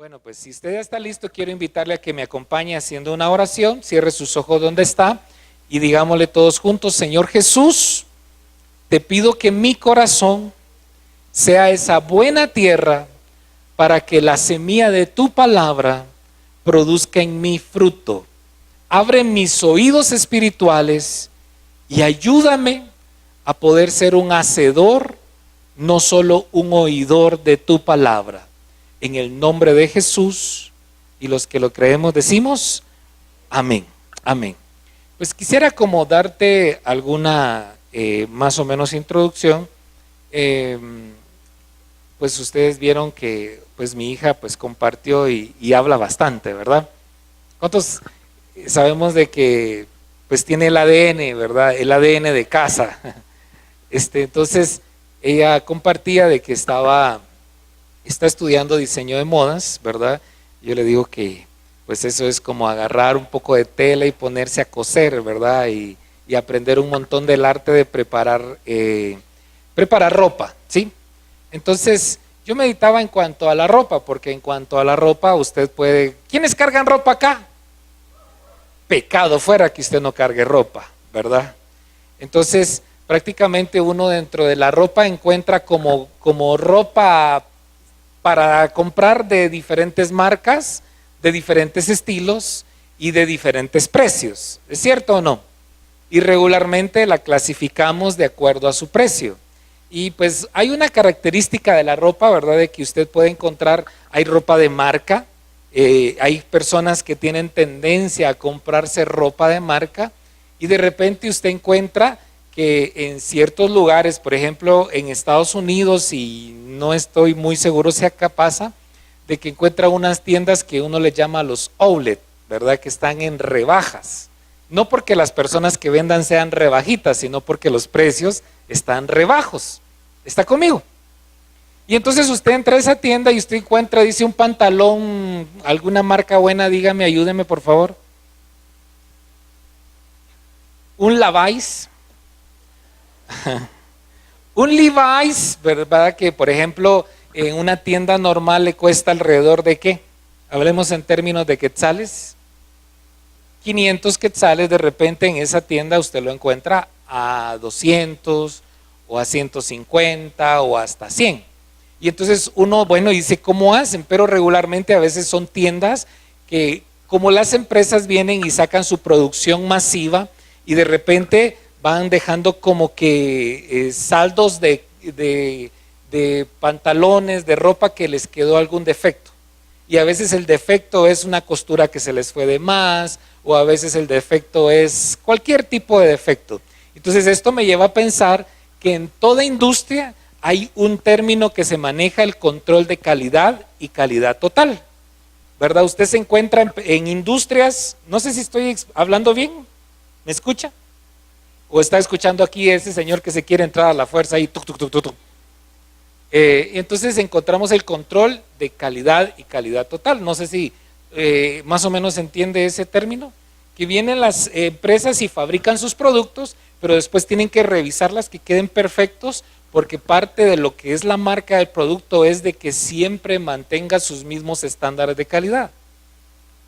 Bueno, pues si usted ya está listo, quiero invitarle a que me acompañe haciendo una oración. Cierre sus ojos donde está y digámosle todos juntos: Señor Jesús, te pido que mi corazón sea esa buena tierra para que la semilla de tu palabra produzca en mí fruto. Abre mis oídos espirituales y ayúdame a poder ser un hacedor, no solo un oidor de tu palabra. En el nombre de Jesús, y los que lo creemos decimos amén, amén. Pues quisiera como darte alguna más o menos introducción. Pues ustedes vieron que pues mi hija pues compartió y habla bastante, ¿verdad? ¿Cuántos sabemos de que pues tiene el ADN, ¿verdad? El ADN de casa. Entonces ella compartía de que está estudiando diseño de modas, ¿verdad? Yo le digo que pues eso es como agarrar un poco de tela y ponerse a coser, ¿verdad? Y aprender un montón del arte de preparar ropa, ¿sí? Entonces yo meditaba en cuanto a la ropa, porque en cuanto a la ropa usted puede... ¿Quiénes cargan ropa acá? Pecado fuera que usted no cargue ropa, ¿verdad? Entonces prácticamente uno dentro de la ropa encuentra como ropa para comprar de diferentes marcas, de diferentes estilos y de diferentes precios. ¿Es cierto o no? Y regularmente la clasificamos de acuerdo a su precio. Y pues hay una característica de la ropa, ¿verdad? De que usted puede encontrar, hay ropa de marca, hay personas que tienen tendencia a comprarse ropa de marca y de repente usted encuentra que en ciertos lugares, por ejemplo en Estados Unidos, y no estoy muy seguro si acá pasa, de que encuentra unas tiendas que uno le llama los outlet, ¿verdad? Que están en rebajas. No porque las personas que vendan sean rebajitas, sino porque los precios están rebajos. ¿Está conmigo? Y entonces usted entra a esa tienda y usted encuentra, dice, un pantalón, alguna marca buena, dígame, ayúdeme por favor. Un Levi's. Un Levi's, ¿verdad? Que por ejemplo en una tienda normal le cuesta alrededor de ¿qué? Hablemos en términos de quetzales. 500 quetzales, de repente en esa tienda usted lo encuentra a 200 o a 150 o hasta 100. Y entonces uno, bueno, dice, ¿cómo hacen? Pero regularmente a veces son tiendas que, como las empresas vienen y sacan su producción masiva y de repente van dejando como que saldos de pantalones, de ropa que les quedó algún defecto. Y a veces el defecto es una costura que se les fue de más, o a veces el defecto es cualquier tipo de defecto. Entonces esto me lleva a pensar que en toda industria hay un término que se maneja, el control de calidad y calidad total, ¿verdad? Usted se encuentra en industrias, no sé si estoy hablando bien, ¿me escucha? ¿O está escuchando aquí ese señor que se quiere entrar a la fuerza y tuc, tuc, tuc, tuc, tuc? Entonces encontramos el control de calidad y calidad total. No sé si más o menos entiende ese término, que vienen las empresas y fabrican sus productos, pero después tienen que revisarlas que queden perfectos, porque parte de lo que es la marca del producto es de que siempre mantenga sus mismos estándares de calidad.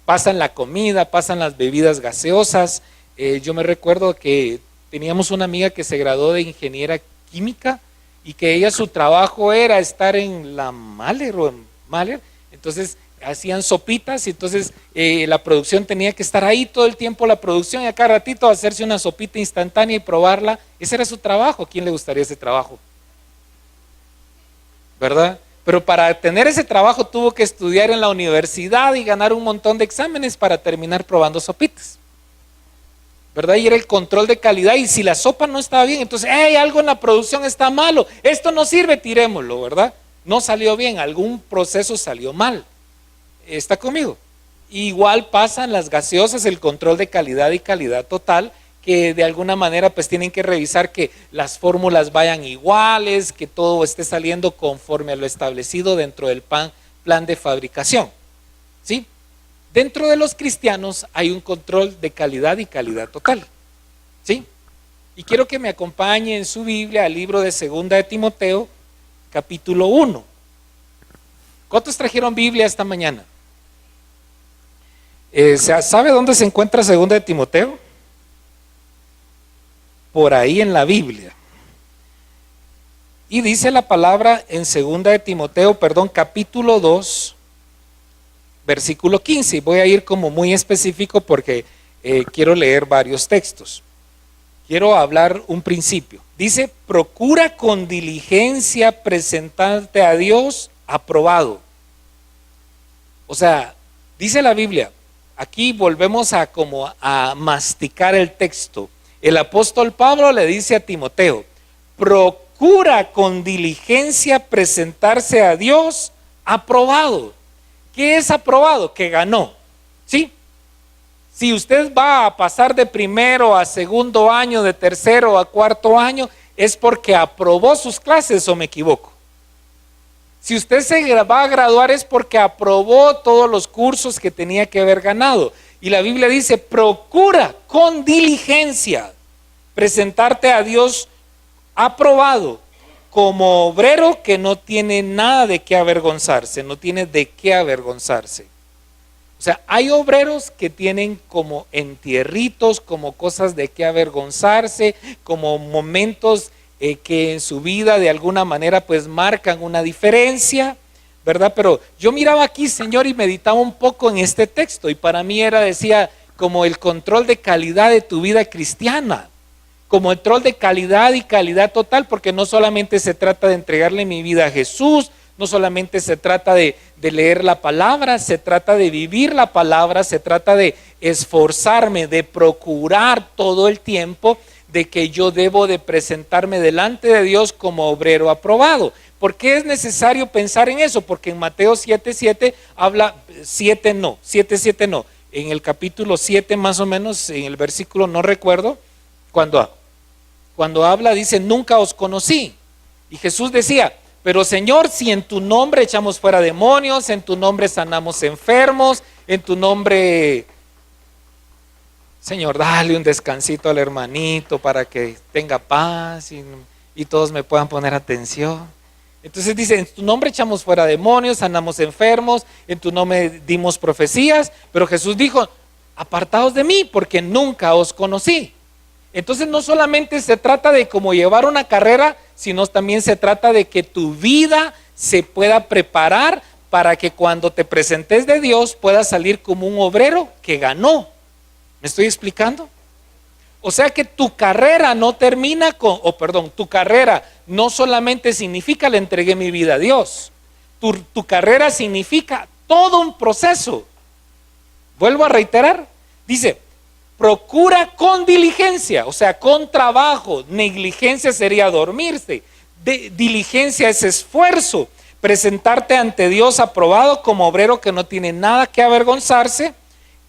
Pasan la comida, pasan las bebidas gaseosas. Yo me recuerdo que teníamos una amiga que se graduó de ingeniera química y que ella, su trabajo era estar en la Mahler o en Mahler, entonces hacían sopitas y entonces la producción tenía que estar ahí todo el tiempo, la producción, y a cada ratito hacerse una sopita instantánea y probarla. Ese era su trabajo. ¿A quién le gustaría ese trabajo? ¿Verdad? Pero para tener ese trabajo tuvo que estudiar en la universidad y ganar un montón de exámenes para terminar probando sopitas, ¿verdad? Y era el control de calidad, y si la sopa no estaba bien, entonces, hey, algo en la producción está malo, esto no sirve, tirémoslo, ¿verdad? No salió bien, algún proceso salió mal. ¿Está conmigo? Igual pasan las gaseosas, el control de calidad y calidad total, que de alguna manera pues tienen que revisar que las fórmulas vayan iguales, que todo esté saliendo conforme a lo establecido dentro del plan de fabricación, ¿sí? Dentro de los cristianos hay un control de calidad y calidad total, ¿sí? Y quiero que me acompañe en su Biblia al libro de 2 de Timoteo, capítulo 1. ¿Cuántos trajeron Biblia esta mañana? ¿Sabe dónde se encuentra 2 de Timoteo? Por ahí en la Biblia. Y dice la palabra en 2 de Timoteo, capítulo 2, versículo 15. Voy a ir como muy específico porque quiero leer varios textos. Quiero hablar un principio. Dice, procura con diligencia presentarte a Dios aprobado. O sea, dice la Biblia, aquí volvemos a masticar el texto. El apóstol Pablo le dice a Timoteo, procura con diligencia presentarse a Dios aprobado. ¿Qué es aprobado? Que ganó, ¿sí? Si usted va a pasar de primero a segundo año, de tercero a cuarto año, es porque aprobó sus clases, ¿o me equivoco? Si usted se va a graduar es porque aprobó todos los cursos que tenía que haber ganado. Y la Biblia dice, procura con diligencia presentarte a Dios aprobado como obrero que no tiene nada de qué avergonzarse, no tiene de qué avergonzarse. O sea, hay obreros que tienen como entierritos, como cosas de qué avergonzarse, como momentos que en su vida de alguna manera pues marcan una diferencia, ¿verdad? Pero yo miraba aquí, Señor, y meditaba un poco en este texto y para mí decía, como el control de calidad de tu vida cristiana, como el control de calidad y calidad total, porque no solamente se trata de entregarle mi vida a Jesús, no solamente se trata de leer la palabra, se trata de vivir la palabra, se trata de esforzarme, de procurar todo el tiempo de que yo debo de presentarme delante de Dios como obrero aprobado. ¿Por qué es necesario pensar en eso? Porque en Mateo 7:7 habla, 7:7 no, en el capítulo 7 más o menos, en el versículo no recuerdo, cuando habla dice, nunca os conocí. Y Jesús decía, pero Señor, si en tu nombre echamos fuera demonios, en tu nombre sanamos enfermos, en tu nombre... Señor, dale un descansito al hermanito para que tenga paz y todos me puedan poner atención. Entonces dice, en tu nombre echamos fuera demonios, sanamos enfermos, en tu nombre dimos profecías, pero Jesús dijo, apartaos de mí porque nunca os conocí. Entonces no solamente se trata de cómo llevar una carrera, sino también se trata de que tu vida se pueda preparar para que cuando te presentes de Dios puedas salir como un obrero que ganó. ¿Me estoy explicando? O sea que tu carrera no termina tu carrera no solamente significa le entregué mi vida a Dios. Tu carrera significa todo un proceso. Vuelvo a reiterar, dice, procura con diligencia, o sea, con trabajo. Negligencia sería dormirse. Diligencia es esfuerzo. Presentarte ante Dios aprobado como obrero que no tiene nada que avergonzarse,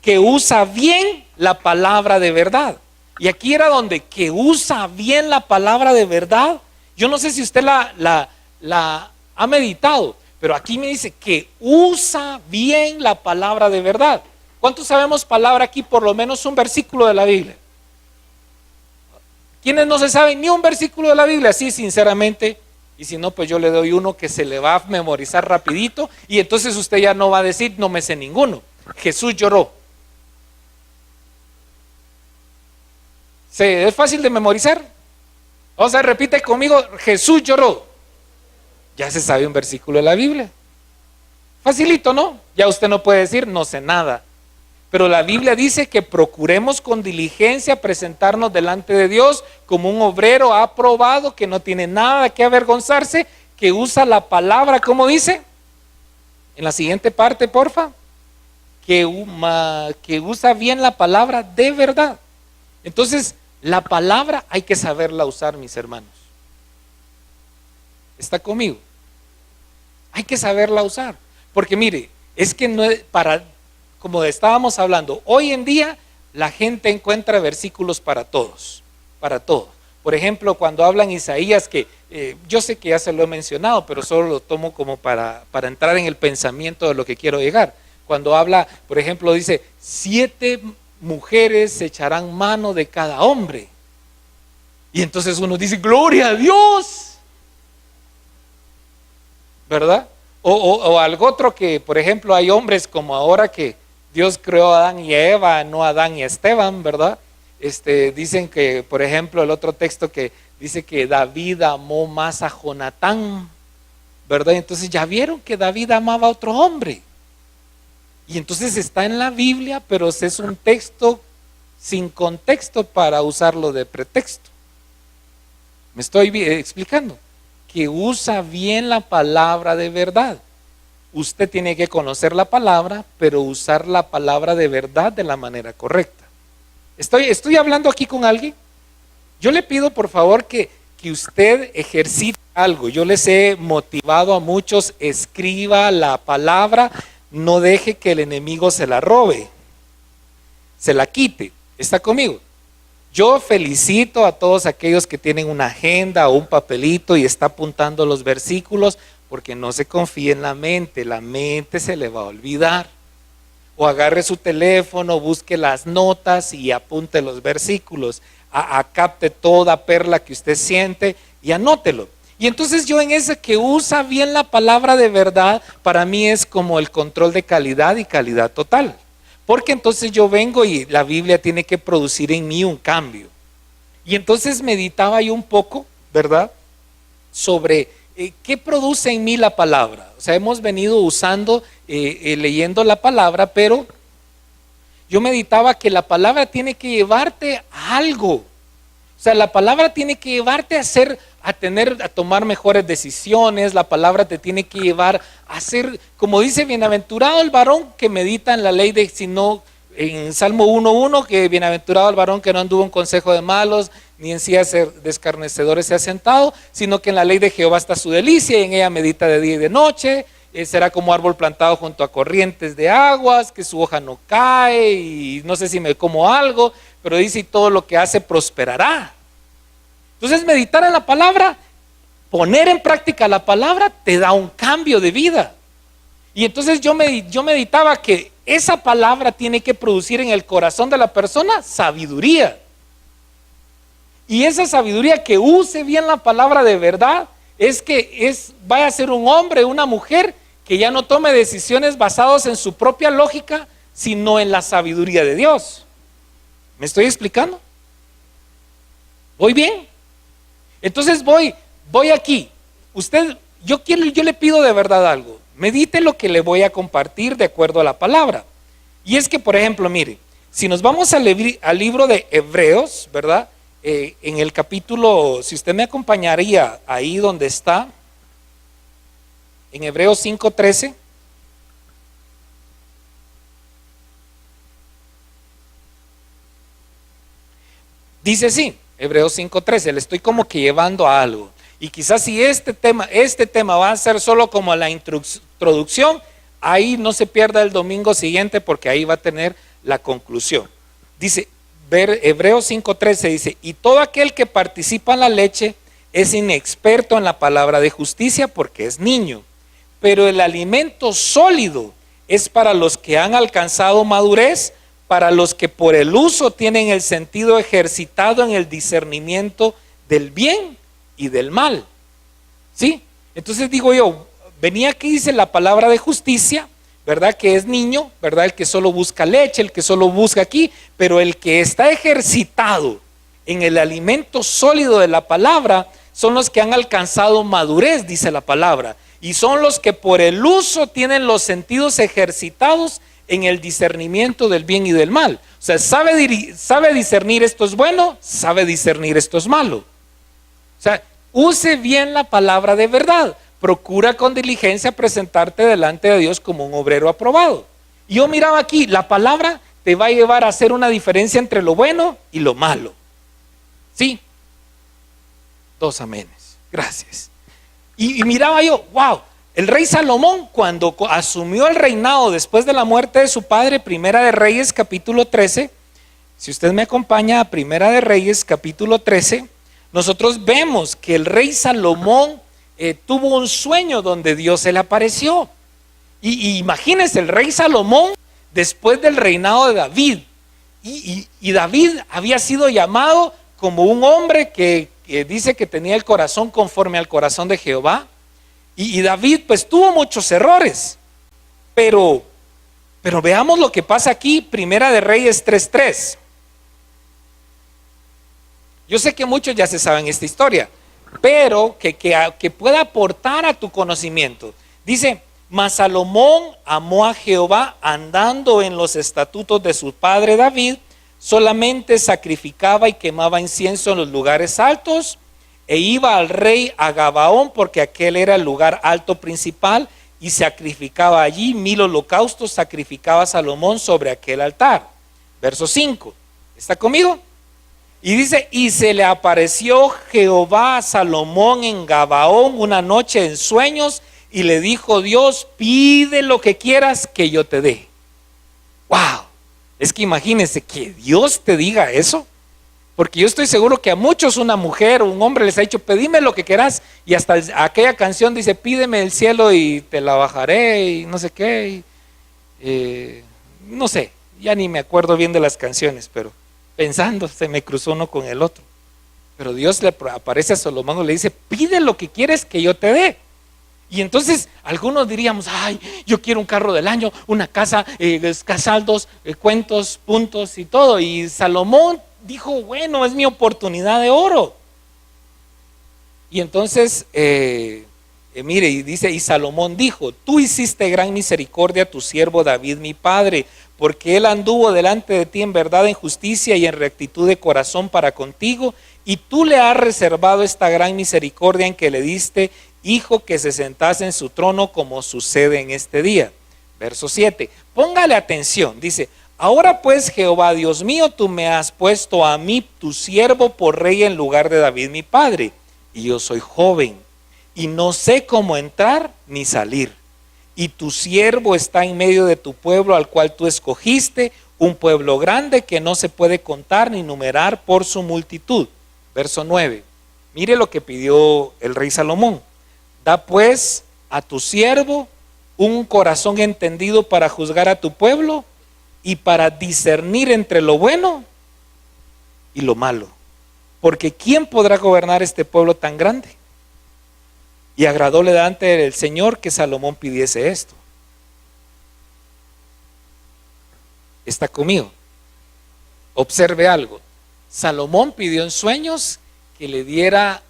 que usa bien la palabra de verdad. Y aquí era donde que usa bien la palabra de verdad. Yo no sé si usted la ha meditado, pero aquí me dice que usa bien la palabra de verdad. ¿Cuántos sabemos palabra aquí? Por lo menos un versículo de la Biblia. ¿Quiénes no se saben ni un versículo de la Biblia? Sí, sinceramente. Y si no, pues yo le doy uno que se le va a memorizar rapidito. Y entonces usted ya no va a decir, no me sé ninguno. Jesús lloró. ¿Es fácil de memorizar? O sea, repite conmigo, Jesús lloró. Ya se sabe un versículo de la Biblia. Facilito, ¿no? Ya usted no puede decir, no sé nada. Pero la Biblia dice que procuremos con diligencia presentarnos delante de Dios como un obrero aprobado que no tiene nada que avergonzarse, que usa la palabra, ¿cómo dice? En la siguiente parte, porfa. Que usa bien la palabra de verdad. Entonces, la palabra hay que saberla usar, mis hermanos. ¿Está conmigo? Hay que saberla usar. Porque mire, es que no es como estábamos hablando, hoy en día la gente encuentra versículos para todos, para todo. Por ejemplo, cuando hablan Isaías, que yo sé que ya se lo he mencionado, pero solo lo tomo como para entrar en el pensamiento de lo que quiero llegar. Cuando habla, por ejemplo, dice, 7 mujeres se echarán mano de cada hombre. Y entonces uno dice, gloria a Dios, ¿verdad? O algo otro que, por ejemplo, hay hombres como ahora que Dios creó a Adán y a Eva, no a Adán y a Esteban, ¿verdad? Dicen que, por ejemplo, el otro texto que dice que David amó más a Jonatán, ¿verdad? Entonces ya vieron que David amaba a otro hombre. Y entonces está en la Biblia, pero es un texto sin contexto para usarlo de pretexto. Me estoy explicando. Que usa bien la palabra de verdad. Usted tiene que conocer la palabra, pero usar la palabra de verdad de la manera correcta. Estoy hablando aquí con alguien. Yo le pido por favor que usted ejercite algo. Yo les he motivado a muchos, escriba la palabra, no deje que el enemigo se la robe, se la quite. ¿Está conmigo? Yo felicito a todos aquellos que tienen una agenda o un papelito y está apuntando los versículos, porque no se confíe en la mente se le va a olvidar. O agarre su teléfono, busque las notas y apunte los versículos, capte toda perla que usted siente y anótelo. Y entonces yo en ese que usa bien la palabra de verdad, para mí es como el control de calidad y calidad total. Porque entonces yo vengo y la Biblia tiene que producir en mí un cambio. Y entonces meditaba yo un poco, ¿verdad? Sobre qué produce en mí la palabra. O sea, hemos venido usando, leyendo la palabra, pero yo meditaba que la palabra tiene que llevarte a algo. O sea, la palabra tiene que llevarte a tomar mejores decisiones. La palabra te tiene que llevar a ser, como dice, bienaventurado el varón que medita en la ley de, sino en Salmo 1:1, que bienaventurado el varón que no anduvo en consejo de malos, ni en sillas de escarnecedores se ha sentado, sino que en la ley de Jehová está su delicia y en ella medita de día y de noche. Será como árbol plantado junto a corrientes de aguas, que su hoja no cae, y no sé si me como algo, pero dice, y todo lo que hace prosperará. Entonces meditar en la palabra, poner en práctica la palabra, te da un cambio de vida. Y entonces yo meditaba que esa palabra tiene que producir en el corazón de la persona sabiduría. Y esa sabiduría, que use bien la palabra de verdad, vaya a ser un hombre, una mujer que ya no tome decisiones basadas en su propia lógica, sino en la sabiduría de Dios. ¿Me estoy explicando? ¿Voy bien? Entonces voy aquí. Yo le pido de verdad algo. Medite lo que le voy a compartir de acuerdo a la palabra. Y es que, por ejemplo, mire, si nos vamos al libro de Hebreos, ¿verdad? En el capítulo, si usted me acompañaría ahí donde está, en Hebreos 5:13. Dice así, Hebreos 5:13, le estoy como que llevando a algo. Y quizás si este tema va a ser solo como la introducción, ahí no se pierda el domingo siguiente, porque ahí va a tener la conclusión. Dice, Hebreos 5:13 dice, y todo aquel que participa en la leche es inexperto en la palabra de justicia porque es niño, pero el alimento sólido es para los que han alcanzado madurez, para los que por el uso tienen el sentido ejercitado en el discernimiento del bien y del mal. ¿Sí? Entonces digo yo, venía aquí, dice la palabra de justicia, ¿verdad? Que es niño, ¿verdad? El que solo busca leche, el que solo busca aquí, pero el que está ejercitado en el alimento sólido de la palabra son los que han alcanzado madurez, dice la palabra, y son los que por el uso tienen los sentidos ejercitados en el discernimiento del bien y del mal. O sea, sabe discernir esto es bueno, sabe discernir esto es malo. O sea, use bien la palabra de verdad. Procura con diligencia presentarte delante de Dios como un obrero aprobado. Y yo miraba aquí, la palabra te va a llevar a hacer una diferencia entre lo bueno y lo malo. ¿Sí? 2 amenes. Gracias. Y miraba yo, wow, el rey Salomón, cuando asumió el reinado después de la muerte de su padre, Primera de Reyes capítulo 13, si usted me acompaña a Primera de Reyes capítulo 13, nosotros vemos que el rey Salomón tuvo un sueño donde Dios se le apareció. Y imagínense, el rey Salomón después del reinado de David. Y David había sido llamado como un hombre que dice que tenía el corazón conforme al corazón de Jehová. Y David pues tuvo muchos errores, pero veamos lo que pasa aquí, Primera de Reyes 3:3. Yo sé que muchos ya se saben esta historia, pero que pueda aportar a tu conocimiento. Dice, mas Salomón amó a Jehová andando en los estatutos de su padre David, solamente sacrificaba y quemaba incienso en los lugares altos, e iba al rey a Gabaón, porque aquel era el lugar alto principal, y sacrificaba allí 1000 holocaustos, sacrificaba Salomón sobre aquel altar. Verso 5, ¿está conmigo? Y dice, y se le apareció Jehová a Salomón en Gabaón una noche en sueños, y le dijo Dios, pide lo que quieras que yo te dé. ¡Wow! Es que imagínense que Dios te diga eso, porque yo estoy seguro que a muchos una mujer o un hombre les ha dicho, pedime lo que quieras, y hasta aquella canción dice, pídeme el cielo y te la bajaré, y no sé qué, no sé, ya ni me acuerdo bien de las canciones, pero pensando, se me cruzó uno con el otro. Pero Dios le aparece a Salomón y le dice, pide lo que quieres que yo te dé. Y entonces algunos diríamos, ay, yo quiero un carro del año, una casa, saldos, cuentos, puntos y todo. Y Salomón dijo, bueno, es mi oportunidad de oro. Y entonces, mire, y dice, y Salomón dijo, tú hiciste gran misericordia a tu siervo David mi padre, porque él anduvo delante de ti en verdad, en justicia y en rectitud de corazón para contigo, y tú le has reservado esta gran misericordia en que le diste hijo que se sentase en su trono, como sucede en este día. Verso 7, póngale atención, dice, ahora pues Jehová Dios mío, tú me has puesto a mí tu siervo por rey en lugar de David mi padre, y yo soy joven y no sé cómo entrar ni salir, y tu siervo está en medio de tu pueblo al cual tú escogiste, un pueblo grande que no se puede contar ni numerar por su multitud. Verso 9, mire lo que pidió el rey Salomón, da pues a tu siervo un corazón entendido para juzgar a tu pueblo y para discernir entre lo bueno y lo malo, porque ¿quién podrá gobernar este pueblo tan grande? Y agradóle delante del Señor que Salomón pidiese esto. ¿Está conmigo? Observe algo. Salomón pidió en sueños que le diera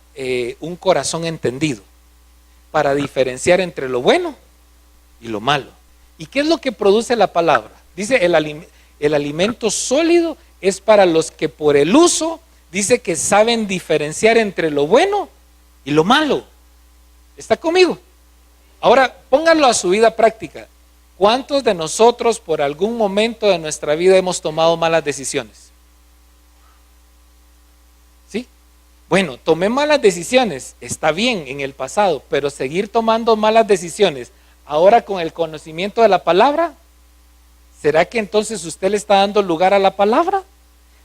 un corazón entendido para diferenciar entre lo bueno y lo malo. ¿Y qué es lo que produce la palabra? Dice, el alimento sólido es para los que por el uso, dice que saben diferenciar entre lo bueno y lo malo. ¿Está conmigo? Ahora, pónganlo a su vida práctica. ¿Cuántos de nosotros por algún momento de nuestra vida hemos tomado malas decisiones? ¿Sí? Bueno, tomé malas decisiones, está bien en el pasado, pero seguir tomando malas decisiones ahora con el conocimiento de la palabra, ¿será que entonces usted le está dando lugar a la palabra?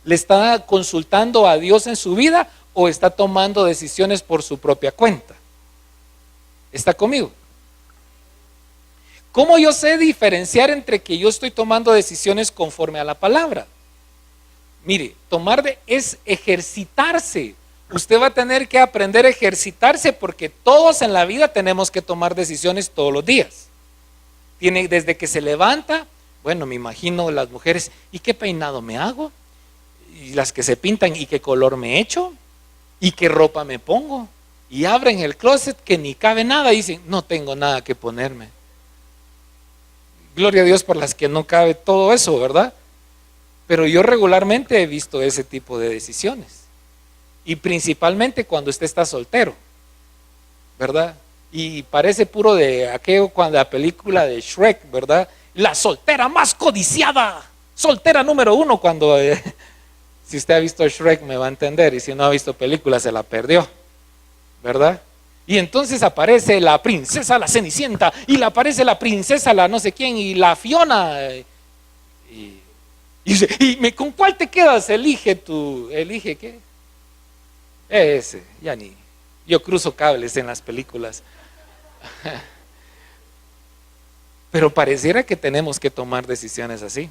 ¿Le está consultando a Dios en su vida o está tomando decisiones por su propia cuenta? ¿Está conmigo? ¿Cómo yo sé diferenciar entre que yo estoy tomando decisiones conforme a la palabra? Mire, es ejercitarse. Usted va a tener que aprender a ejercitarse porque todos en la vida tenemos que tomar decisiones todos los días. Desde que se levanta, bueno, me imagino las mujeres, ¿y qué peinado me hago? Y las que se pintan, ¿y qué color me echo? ¿Y qué ropa me pongo? Y abren el closet que ni cabe nada y dicen, no tengo nada que ponerme. Gloria a Dios por las que no cabe todo eso, ¿verdad? Pero yo regularmente he visto ese tipo de decisiones. Y principalmente cuando usted está soltero, ¿verdad? Y parece puro de aquello cuando la película de Shrek, ¿verdad? La soltera más codiciada, soltera número 1 cuando... si usted ha visto Shrek me va a entender y si no ha visto película se la perdió, ¿verdad? Y entonces aparece la princesa, la Cenicienta, y le aparece la princesa, la no sé quién, y la Fiona. Y dice, ¿con cuál te quedas? Elige ¿qué? Ese, ya ni. Yo cruzo cables en las películas. Pero pareciera que tenemos que tomar decisiones así.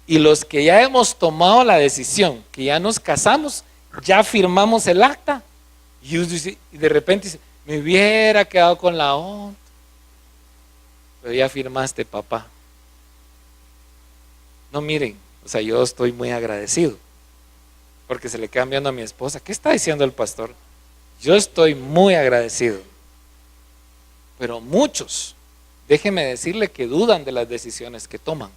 Y los que ya hemos tomado la decisión, que ya nos casamos, ya firmamos el acta, y de repente dice, Me hubiera quedado con la onda. Pero ya firmaste, papá. No, miren, o sea, yo estoy muy agradecido. Porque se le quedan viendo a mi esposa. ¿Qué está diciendo el pastor? Yo estoy muy agradecido. Pero muchos, déjeme decirle que dudan de las decisiones que toman.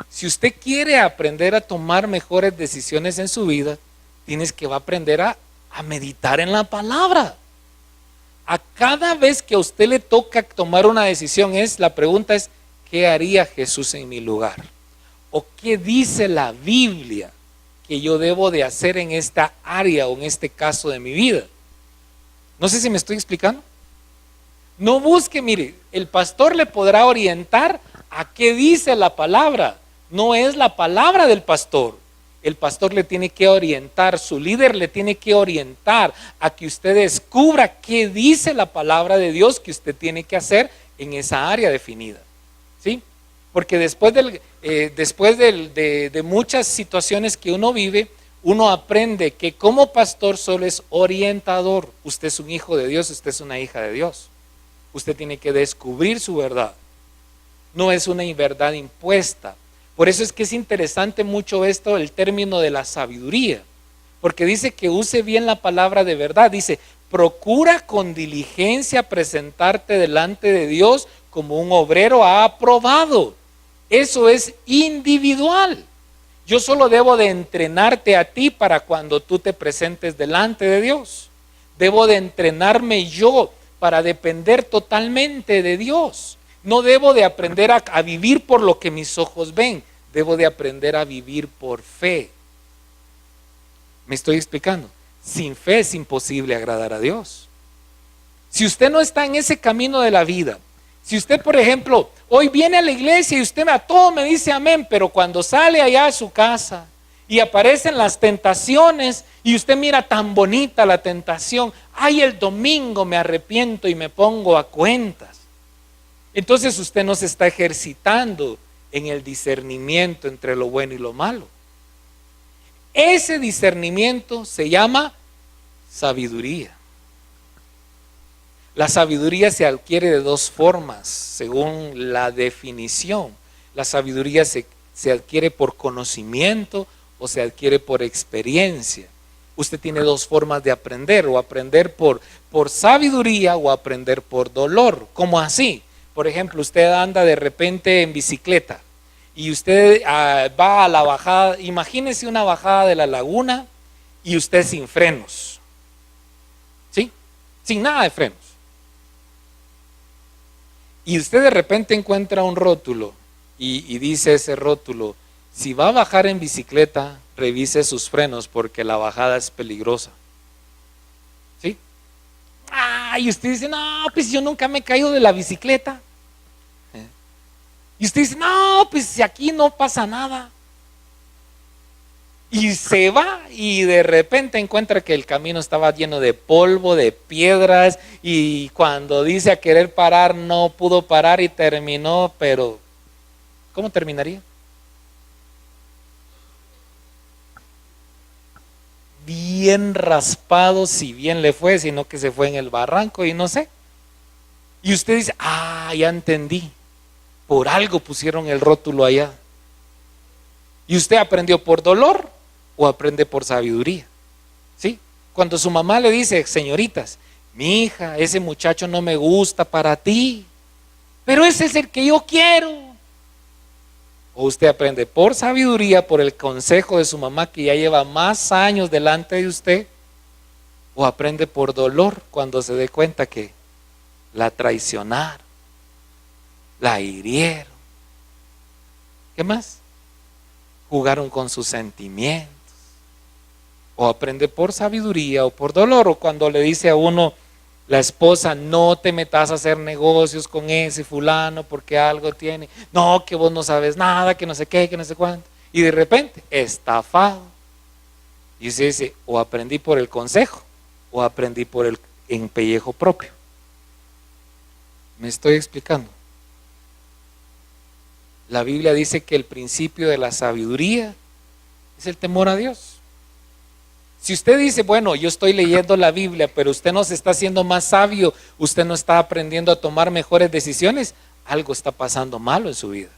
Si usted quiere aprender a tomar mejores decisiones en su vida, tienes que aprender a meditar en la palabra. A cada vez que a usted le toca tomar una decisión, la pregunta es, ¿qué haría Jesús en mi lugar? ¿O qué dice la Biblia que yo debo de hacer en esta área o en este caso de mi vida? No sé si me estoy explicando. No busque, mire, el pastor le podrá orientar a qué dice la palabra. No es la palabra del pastor. El pastor le tiene que orientar, su líder le tiene que orientar a que usted descubra qué dice la palabra de Dios que usted tiene que hacer en esa área definida. ¿Sí? Porque después de muchas situaciones que uno vive, uno aprende que como pastor solo es orientador. Usted es un hijo de Dios, usted es una hija de Dios. Usted tiene que descubrir su verdad. No es una verdad impuesta. Por eso es que es interesante mucho esto, el término de la sabiduría. Porque dice que use bien la palabra de verdad. Dice, procura con diligencia presentarte delante de Dios como un obrero aprobado. Eso es individual. Yo solo debo de entrenarte a ti para cuando tú te presentes delante de Dios. Debo de entrenarme yo para depender totalmente de Dios. No debo de aprender a vivir por lo que mis ojos ven. Debo de aprender a vivir por fe. ¿Me estoy explicando? Sin fe es imposible agradar a Dios. Si usted no está en ese camino de la vida, si usted, por ejemplo, hoy viene a la iglesia y usted a todo me dice amén, pero cuando sale allá a su casa y aparecen las tentaciones y usted mira tan bonita la tentación, ay, el domingo me arrepiento y me pongo a cuentas. Entonces usted no se está ejercitando en el discernimiento entre lo bueno y lo malo. Ese discernimiento se llama sabiduría. La sabiduría se adquiere de dos formas, según la definición. La sabiduría se adquiere por conocimiento o se adquiere por experiencia. Usted tiene dos formas de aprender, o aprender por sabiduría o aprender por dolor. ¿Cómo así? Por ejemplo, usted anda de repente en bicicleta y usted va a la bajada, imagínese una bajada de la laguna y usted sin frenos, ¿sí? Sin nada de frenos. Y usted de repente encuentra un rótulo y dice ese rótulo, si va a bajar en bicicleta, revise sus frenos porque la bajada es peligrosa. ¿Sí? Y usted dice, no, pues yo nunca me he caído de la bicicleta. Y usted dice, no, pues si aquí no pasa nada. Y se va y de repente encuentra que el camino estaba lleno de polvo, de piedras, y cuando dice a querer parar no pudo parar y terminó, pero ¿cómo terminaría? Bien raspado, si bien le fue, sino que se fue en el barranco y no sé. Y usted dice, ya entendí, por algo pusieron el rótulo allá. ¿Y usted aprendió por dolor o aprende por sabiduría? ¿Sí? Cuando su mamá le dice, señoritas, mi hija, ese muchacho no me gusta para ti, pero ese es el que yo quiero. O usted aprende por sabiduría, por el consejo de su mamá que ya lleva más años delante de usted, o aprende por dolor cuando se dé cuenta que la traicionaron, la hirieron. ¿Qué más? Jugaron con sus sentimientos. O aprende por sabiduría o por dolor, o cuando le dice a uno la esposa, no te metas a hacer negocios con ese fulano porque algo tiene, no, que vos no sabes nada, que no sé qué, que no sé cuánto, y de repente estafado. Y usted dice, o aprendí por el consejo o aprendí por el empellejo propio. ¿Me estoy explicando? La Biblia dice que el principio de la sabiduría es el temor a Dios. Si usted dice, bueno, yo estoy leyendo la Biblia, pero usted no se está haciendo más sabio, usted no está aprendiendo a tomar mejores decisiones, algo está pasando malo en su vida.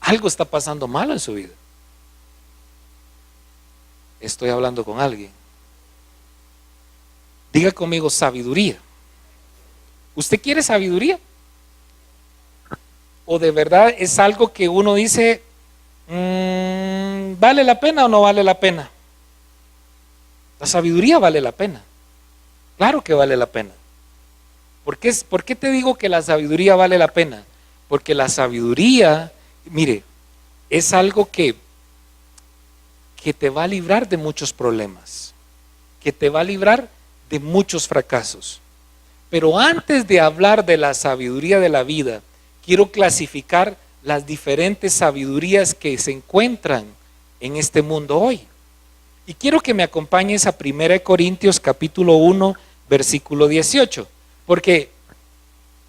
Algo está pasando malo en su vida. Estoy hablando con alguien. Diga conmigo sabiduría. ¿Usted quiere sabiduría? ¿O de verdad es algo que uno dice, ¿vale la pena o no vale la pena? La sabiduría vale la pena. Claro que vale la pena. ¿Por qué te digo que la sabiduría vale la pena? Porque la sabiduría, mire, es algo que te va a librar de muchos problemas, que te va a librar de muchos fracasos. Pero antes de hablar de la sabiduría de la vida, quiero clasificar las diferentes sabidurías que se encuentran en este mundo hoy. Y quiero que me acompañes a 1 Corintios capítulo 1, versículo 18, porque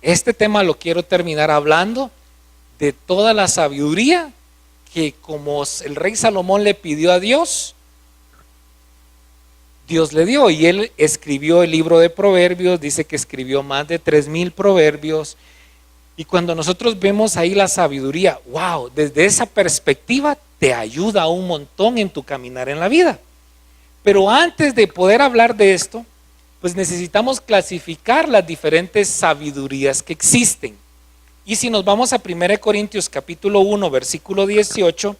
este tema lo quiero terminar hablando de toda la sabiduría que, como el rey Salomón le pidió a Dios, Dios le dio. Y él escribió el libro de Proverbios, dice que escribió más de 3,000 proverbios. Y cuando nosotros vemos ahí la sabiduría, wow, desde esa perspectiva te ayuda un montón en tu caminar en la vida. Pero antes de poder hablar de esto, pues necesitamos clasificar las diferentes sabidurías que existen. Y si nos vamos a 1 Corintios capítulo 1, versículo 18,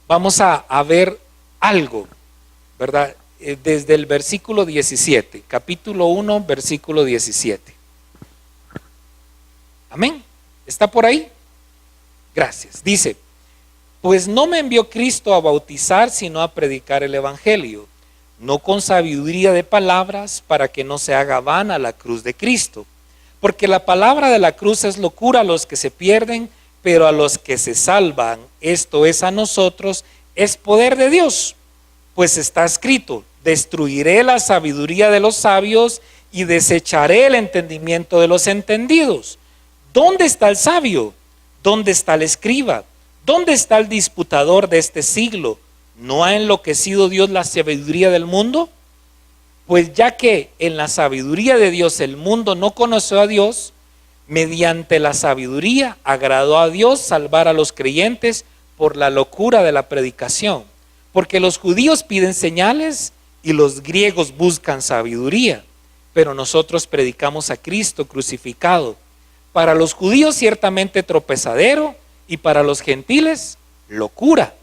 vamos a ver algo, ¿verdad? Desde el versículo 17, capítulo 1, versículo 17. Amén. ¿Está por ahí? Gracias. Dice, pues no me envió Cristo a bautizar, sino a predicar el evangelio, no con sabiduría de palabras, para que no se haga vana la cruz de Cristo. Porque la palabra de la cruz es locura a los que se pierden, pero a los que se salvan, esto es a nosotros, es poder de Dios. Pues está escrito, destruiré la sabiduría de los sabios y desecharé el entendimiento de los entendidos. ¿Dónde está el sabio? ¿Dónde está el escriba? ¿Dónde está el disputador de este siglo? ¿No ha enloquecido Dios la sabiduría del mundo? Pues ya que en la sabiduría de Dios el mundo no conoció a Dios, mediante la sabiduría agradó a Dios salvar a los creyentes por la locura de la predicación. Porque los judíos piden señales y los griegos buscan sabiduría, pero nosotros predicamos a Cristo crucificado. Para los judíos ciertamente tropezadero y para los gentiles locura.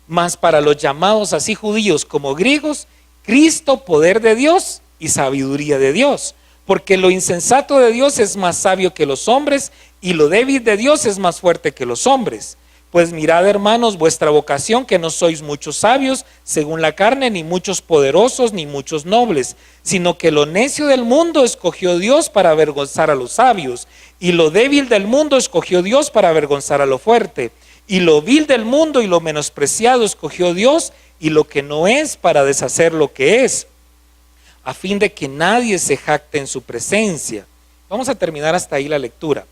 Mas para los llamados así judíos como griegos, Cristo poder de Dios y sabiduría de Dios. Porque lo insensato de Dios es más sabio que los hombres y lo débil de Dios es más fuerte que los hombres. Pues mirad, hermanos, vuestra vocación, que no sois muchos sabios según la carne, ni muchos poderosos, ni muchos nobles, sino que lo necio del mundo escogió Dios para avergonzar a los sabios, y lo débil del mundo escogió Dios para avergonzar a lo fuerte, y lo vil del mundo y lo menospreciado escogió Dios, y lo que no es para deshacer lo que es, a fin de que nadie se jacte en su presencia. Vamos a terminar hasta ahí la lectura.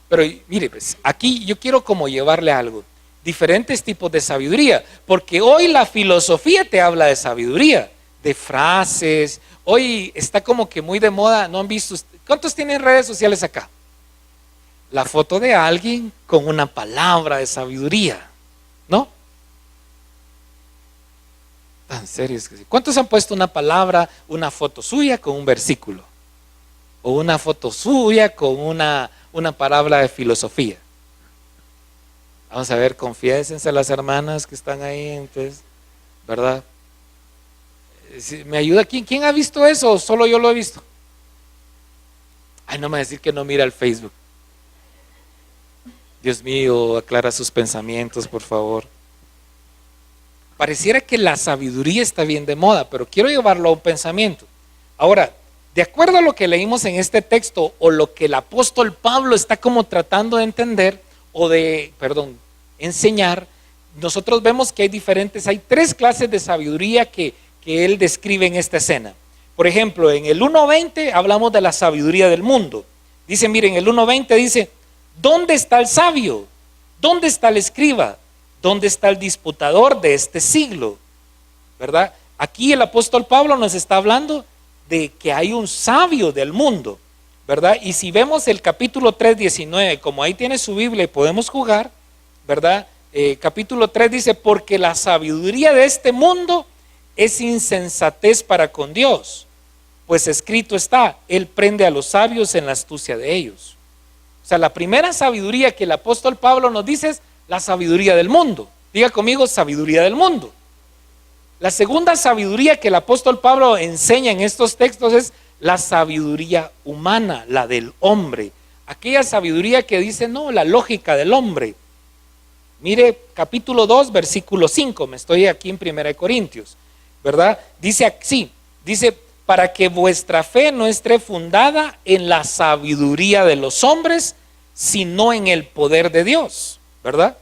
Pero mire, pues aquí yo quiero como llevarle algo. Diferentes tipos de sabiduría, porque hoy la filosofía te habla de sabiduría, de frases. Hoy está como que muy de moda, ¿no han visto? ¿Cuántos tienen redes sociales acá? La foto de alguien con una palabra de sabiduría, ¿no? Tan serio es que sí. ¿Cuántos han puesto una palabra, una foto suya con un versículo? O una foto suya con una palabra de filosofía. Vamos a ver, confiésense las hermanas que están ahí, entonces, ¿verdad? ¿Me ayuda? ¿Quién ha visto eso? ¿O solo yo lo he visto? Ay, no me va a decir que no mira el Facebook. Dios mío, aclara sus pensamientos, por favor. Pareciera que la sabiduría está bien de moda, pero quiero llevarlo a un pensamiento. Ahora, de acuerdo a lo que leímos en este texto, o lo que el apóstol Pablo está como tratando de entender, enseñar, nosotros vemos que hay tres clases de sabiduría que él describe en esta escena. Por ejemplo, en el 1:20 hablamos de la sabiduría del mundo. Dice, miren, el 1:20 dice, ¿dónde está el sabio? ¿Dónde está el escriba? ¿Dónde está el disputador de este siglo? ¿Verdad? Aquí el apóstol Pablo nos está hablando de que hay un sabio del mundo, ¿verdad? Y si vemos el capítulo 3, 19, como ahí tiene su Biblia y podemos jugar, ¿verdad? Capítulo 3 dice, porque la sabiduría de este mundo es insensatez para con Dios, pues escrito está, Él prende a los sabios en la astucia de ellos. O sea, la primera sabiduría que el apóstol Pablo nos dice es la sabiduría del mundo. Diga conmigo, sabiduría del mundo. La segunda sabiduría que el apóstol Pablo enseña en estos textos es la sabiduría humana, la del hombre. Aquella sabiduría que dice, no, la lógica del hombre. Mire, capítulo 2, versículo 5, me estoy aquí en 1 Corintios, ¿verdad? Dice así, dice, para que vuestra fe no esté fundada en la sabiduría de los hombres, sino en el poder de Dios, ¿verdad?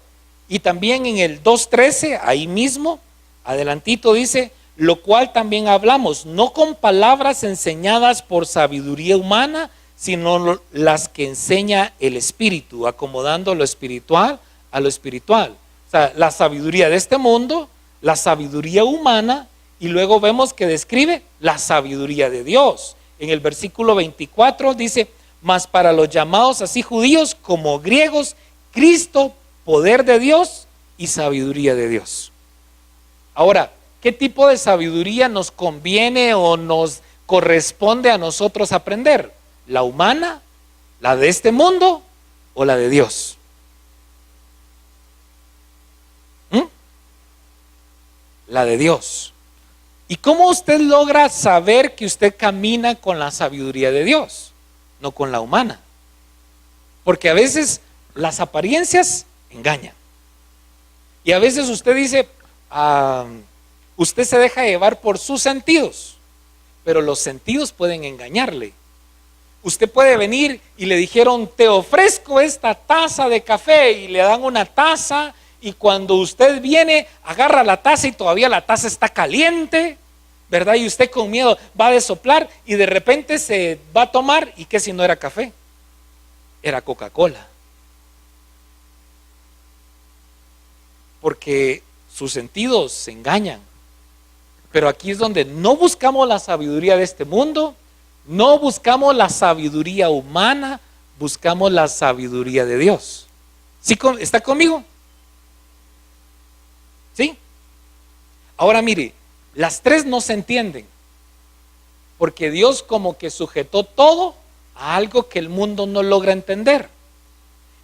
Y también en el 2:13, ahí mismo, adelantito dice, lo cual también hablamos, no con palabras enseñadas por sabiduría humana, sino las que enseña el Espíritu, acomodando lo espiritual a lo espiritual. O sea, la sabiduría de este mundo, la sabiduría humana, y luego vemos que describe la sabiduría de Dios. En el versículo 24 dice, mas para los llamados así judíos como griegos, Cristo, poder de Dios y sabiduría de Dios. Ahora, ¿qué tipo de sabiduría nos conviene o nos corresponde a nosotros aprender? ¿La humana, la de este mundo o la de Dios? La de Dios. ¿Y cómo usted logra saber que usted camina con la sabiduría de Dios, no con la humana? Porque a veces las apariencias engañan. Y a veces usted dice, usted se deja llevar por sus sentidos, pero los sentidos pueden engañarle. Usted puede venir y le dijeron, te ofrezco esta taza de café, y le dan una taza, y cuando usted viene, agarra la taza y todavía la taza está caliente, ¿verdad? Y usted con miedo va a soplar y de repente se va a tomar, y que si no era café, era Coca-Cola. Porque sus sentidos se engañan. Pero aquí es donde no buscamos la sabiduría de este mundo, no buscamos la sabiduría humana, buscamos la sabiduría de Dios. ¿Sí? ¿Está conmigo? ¿Sí? Ahora mire, las tres no se entienden, porque Dios como que sujetó todo a algo que el mundo no logra entender.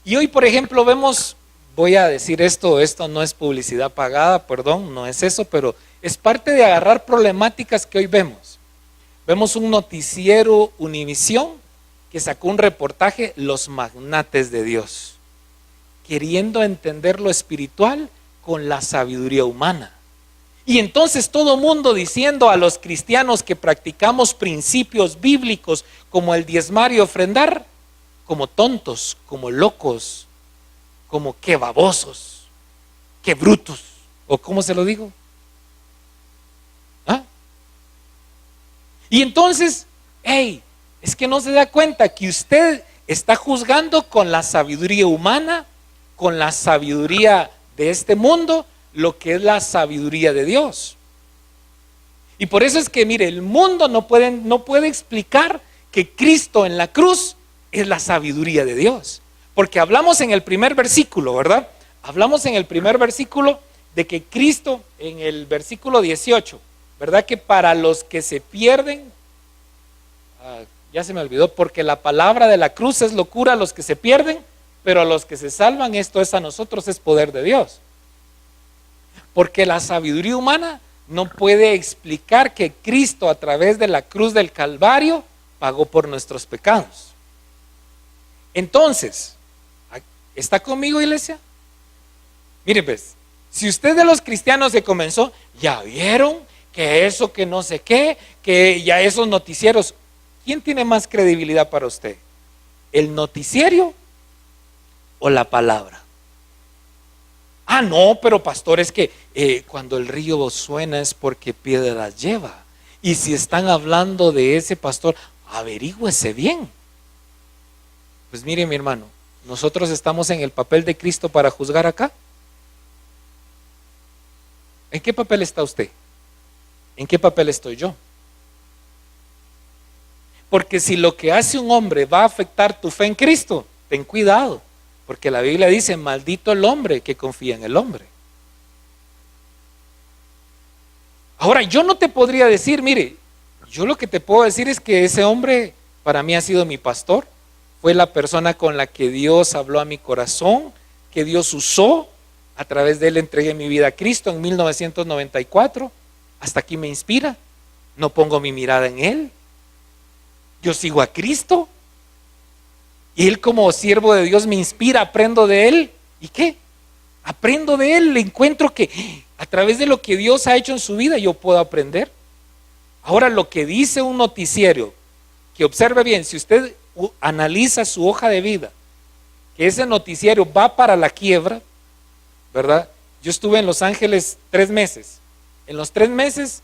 Y hoy, por ejemplo, vemos, voy a decir esto no es publicidad pagada, perdón, no es eso, pero es parte de agarrar problemáticas que hoy vemos. Vemos un noticiero Univisión que sacó un reportaje, los magnates de Dios, queriendo entender lo espiritual con la sabiduría humana. Y entonces todo mundo diciendo a los cristianos que practicamos principios bíblicos como el diezmar y ofrendar, como tontos, como locos, como que babosos, que brutos, o ¿cómo se lo digo? ¿Ah? Y entonces, hey, es que no se da cuenta que usted está juzgando con la sabiduría humana, con la sabiduría de este mundo, lo que es la sabiduría de Dios. Y por eso es que, mire, el mundo no puede explicar que Cristo en la cruz es la sabiduría de Dios. Porque hablamos en el primer versículo, ¿verdad? Hablamos en el primer versículo de que Cristo, en el versículo 18, ¿verdad? Que para los que se pierden, ya se me olvidó, porque la palabra de la cruz es locura a los que se pierden, pero a los que se salvan, esto es a nosotros, es poder de Dios. Porque la sabiduría humana no puede explicar que Cristo a través de la cruz del Calvario pagó por nuestros pecados. Entonces, ¿está conmigo, iglesia? Mire pues, si usted de los cristianos se comenzó, ya vieron que eso, que no sé qué, que ya esos noticieros, ¿quién tiene más credibilidad para usted? ¿El noticiero o la palabra? Ah, no, pero pastor, es que cuando el río suena es porque piedras lleva. Y si están hablando de ese pastor, averígüese bien. Pues mire, mi hermano, nosotros estamos en el papel de Cristo para juzgar acá. ¿En qué papel está usted? ¿En qué papel estoy yo? Porque si lo que hace un hombre va a afectar tu fe en Cristo, ten cuidado, porque la Biblia dice, maldito el hombre que confía en el hombre. Ahora, yo no te podría decir, mire, yo lo que te puedo decir es que ese hombre para mí ha sido mi pastor, fue la persona con la que Dios habló a mi corazón, que Dios usó, a través de él entregué mi vida a Cristo en 1994, hasta aquí me inspira, no pongo mi mirada en él, yo sigo a Cristo, y él como siervo de Dios me inspira, aprendo de él, ¿y qué? Aprendo de él, le encuentro que a través de lo que Dios ha hecho en su vida yo puedo aprender. Ahora lo que dice un noticiero, que observe bien, si usted analiza su hoja de vida, que ese noticiero va para la quiebra, ¿verdad? Yo estuve en Los Ángeles 3 meses. En los 3 meses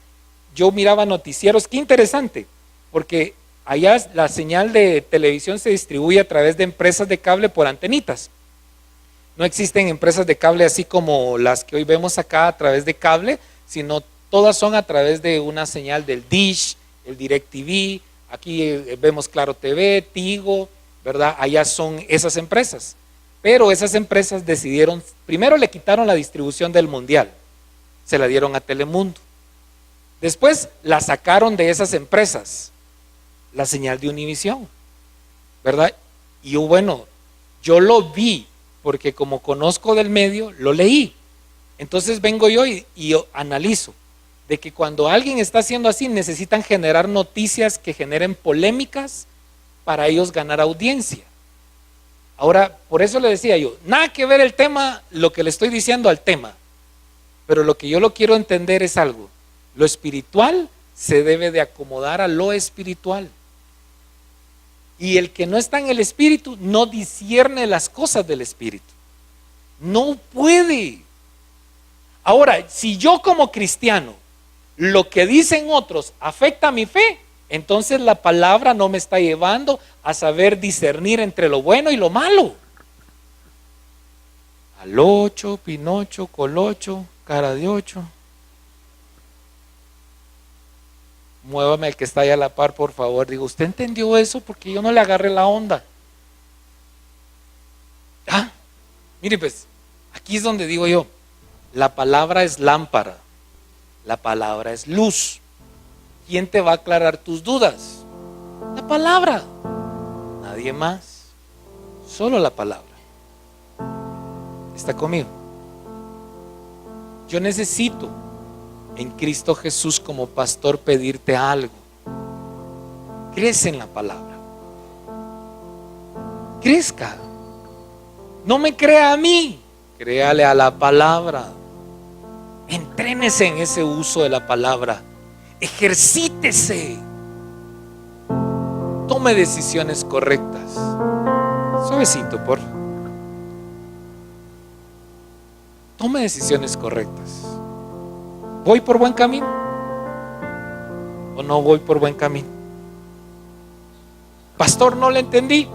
yo miraba noticieros, qué interesante, porque allá la señal de televisión se distribuye a través de empresas de cable por antenitas. No existen empresas de cable así como las que hoy vemos acá a través de cable, sino todas son a través de una señal del Dish, el DirecTV, aquí vemos Claro TV, Tigo, ¿verdad? Allá son esas empresas. Pero esas empresas decidieron, primero le quitaron la distribución del mundial, se la dieron a Telemundo. Después la sacaron de esas empresas, la señal de Univisión, ¿verdad? Y bueno, yo lo vi, porque como conozco del medio, lo leí. Entonces vengo yo y analizo de que cuando alguien está haciendo así, necesitan generar noticias que generen polémicas para ellos ganar audiencia. Ahora, por eso le decía yo, nada que ver el tema, lo que le estoy diciendo al tema, pero lo que yo lo quiero entender es algo, lo espiritual se debe de acomodar a lo espiritual. Y el que no está en el espíritu no discierne las cosas del espíritu. No puede. Ahora, si yo como cristiano, lo que dicen otros afecta a mi fe, entonces la palabra no me está llevando a saber discernir entre lo bueno y lo malo. Al 8, Pinocho, Colocho, cara de 8. Muévame el que está ahí a la par, por favor. Digo, ¿usted entendió eso? Porque yo no le agarré la onda. Ah, mire pues, aquí es donde digo yo, la palabra es lámpara, la palabra es luz. ¿Quién te va a aclarar tus dudas? La palabra. Nadie más. Solo la palabra. ¿Está conmigo? Yo necesito en Cristo Jesús como pastor pedirte algo. Crece en la palabra. Crezca. No me crea a mí, créale a la palabra. Entrénese en ese uso de la palabra. Ejercítese. Tome decisiones correctas. Suavecito, por favor. Tome decisiones correctas. ¿Voy por buen camino? ¿O no voy por buen camino? Pastor, no le entendí.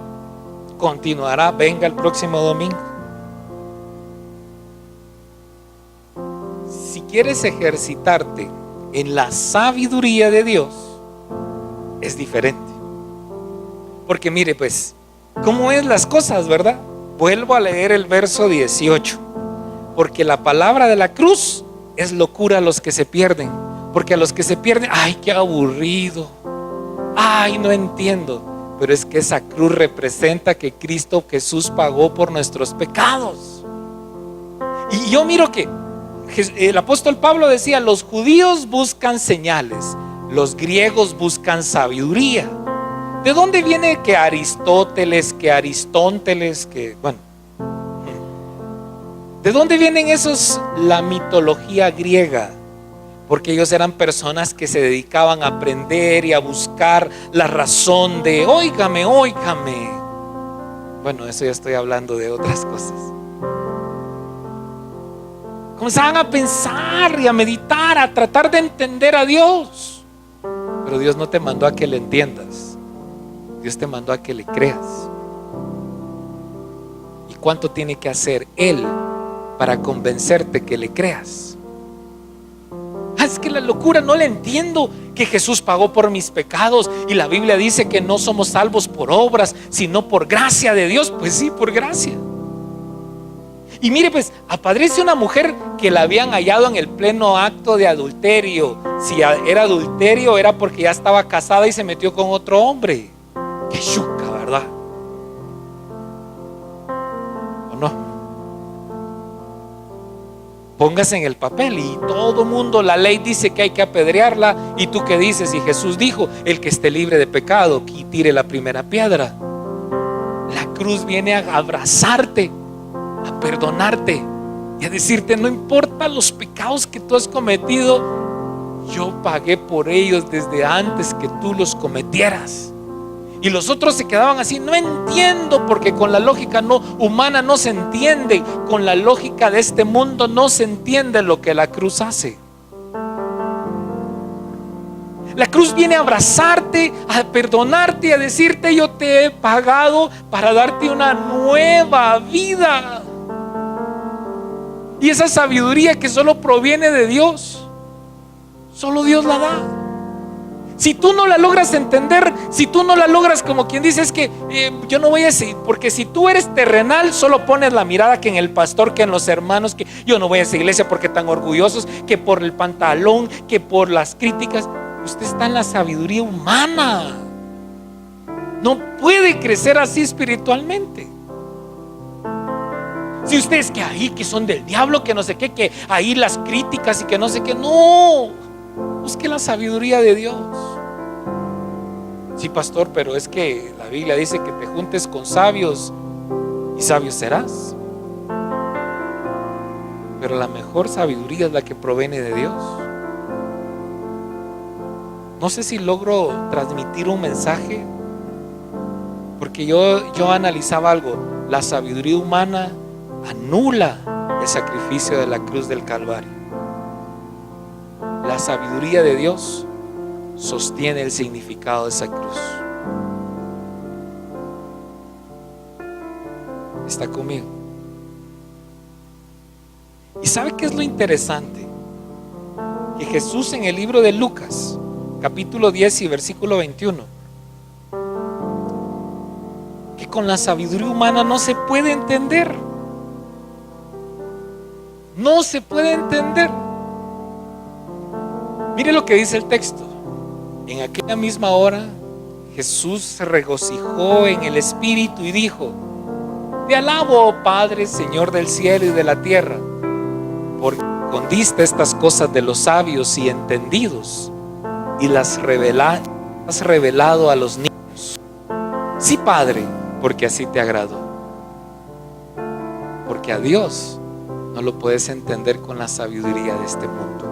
Continuará, venga el próximo domingo. Si quieres ejercitarte en la sabiduría de Dios, es diferente. Porque mire pues, ¿cómo es las cosas, verdad? Vuelvo a leer el verso 18. Porque la palabra de la cruz es locura a los que se pierden. Porque a los que se pierden, ay, qué aburrido. Ay, no entiendo. Pero es que esa cruz representa que Cristo Jesús pagó por nuestros pecados. Y yo miro que el apóstol Pablo decía, los judíos buscan señales, los griegos buscan sabiduría. ¿De dónde viene que Aristóteles, que Aristóteles, que bueno? ¿De dónde vienen esos? La mitología griega. Porque ellos eran personas que se dedicaban a aprender y a buscar la razón de óigame, óigame. Bueno, eso ya estoy hablando de otras cosas. Comenzaban a pensar y a meditar, a tratar de entender a Dios. Pero Dios no te mandó a que le entiendas. Dios te mandó a que le creas. ¿Y cuánto tiene que hacer Él para convencerte que le creas? Es que la locura no la entiendo, que Jesús pagó por mis pecados y la Biblia dice que no somos salvos por obras, sino por gracia de Dios. Pues sí, por gracia. Y mire, pues aparece una mujer que la habían hallado en el pleno acto de adulterio. Si era adulterio, era porque ya estaba casada y se metió con otro hombre. Qué chuca, ¿verdad? ¿O no? Póngase en el papel y todo mundo, la ley dice que hay que apedrearla. ¿Y tú qué dices? Y Jesús dijo: el que esté libre de pecado, que tire la primera piedra. La cruz viene a abrazarte, a perdonarte y a decirte: no importa los pecados que tú has cometido, yo pagué por ellos desde antes que tú los cometieras. Y los otros se quedaban así: no entiendo, porque con la lógica humana no se entiende, con la lógica de este mundo no se entiende lo que la cruz hace. La cruz viene a abrazarte, a perdonarte, a decirte: yo te he pagado para darte una nueva vida. Y esa sabiduría que solo proviene de Dios, solo Dios la da. Si tú no la logras entender, si tú no la logras, como quien dice, es que yo no voy a seguir, porque si tú eres terrenal, solo pones la mirada que en el pastor, que en los hermanos, que yo no voy a esa iglesia porque están orgullosos, que por el pantalón, que por las críticas. Usted está en la sabiduría humana. No puede crecer así espiritualmente. Si ustedes que ahí que son del diablo, que no sé qué, que ahí las críticas y que no sé qué, no, busque la sabiduría de Dios. Sí, pastor, pero es que la Biblia dice que te juntes con sabios y sabios serás. Pero la mejor sabiduría es la que proviene de Dios. No sé si logro transmitir un mensaje, porque yo analizaba algo. La sabiduría humana anula el sacrificio de la cruz del Calvario. La sabiduría de Dios sostiene el significado de esa cruz. ¿Está conmigo? ¿Y sabe qué es lo interesante? Que Jesús en el libro de Lucas, capítulo 10 y versículo 21, que con la sabiduría humana no se puede entender. No se puede entender. Mire lo que dice el texto. En aquella misma hora Jesús se regocijó en el Espíritu y dijo: te alabo, oh Padre, Señor del cielo y de la tierra, porque escondiste estas cosas de los sabios y entendidos y las has revelado a los niños. Sí, Padre, porque así te agradó. Porque a Dios no lo puedes entender con la sabiduría de este mundo.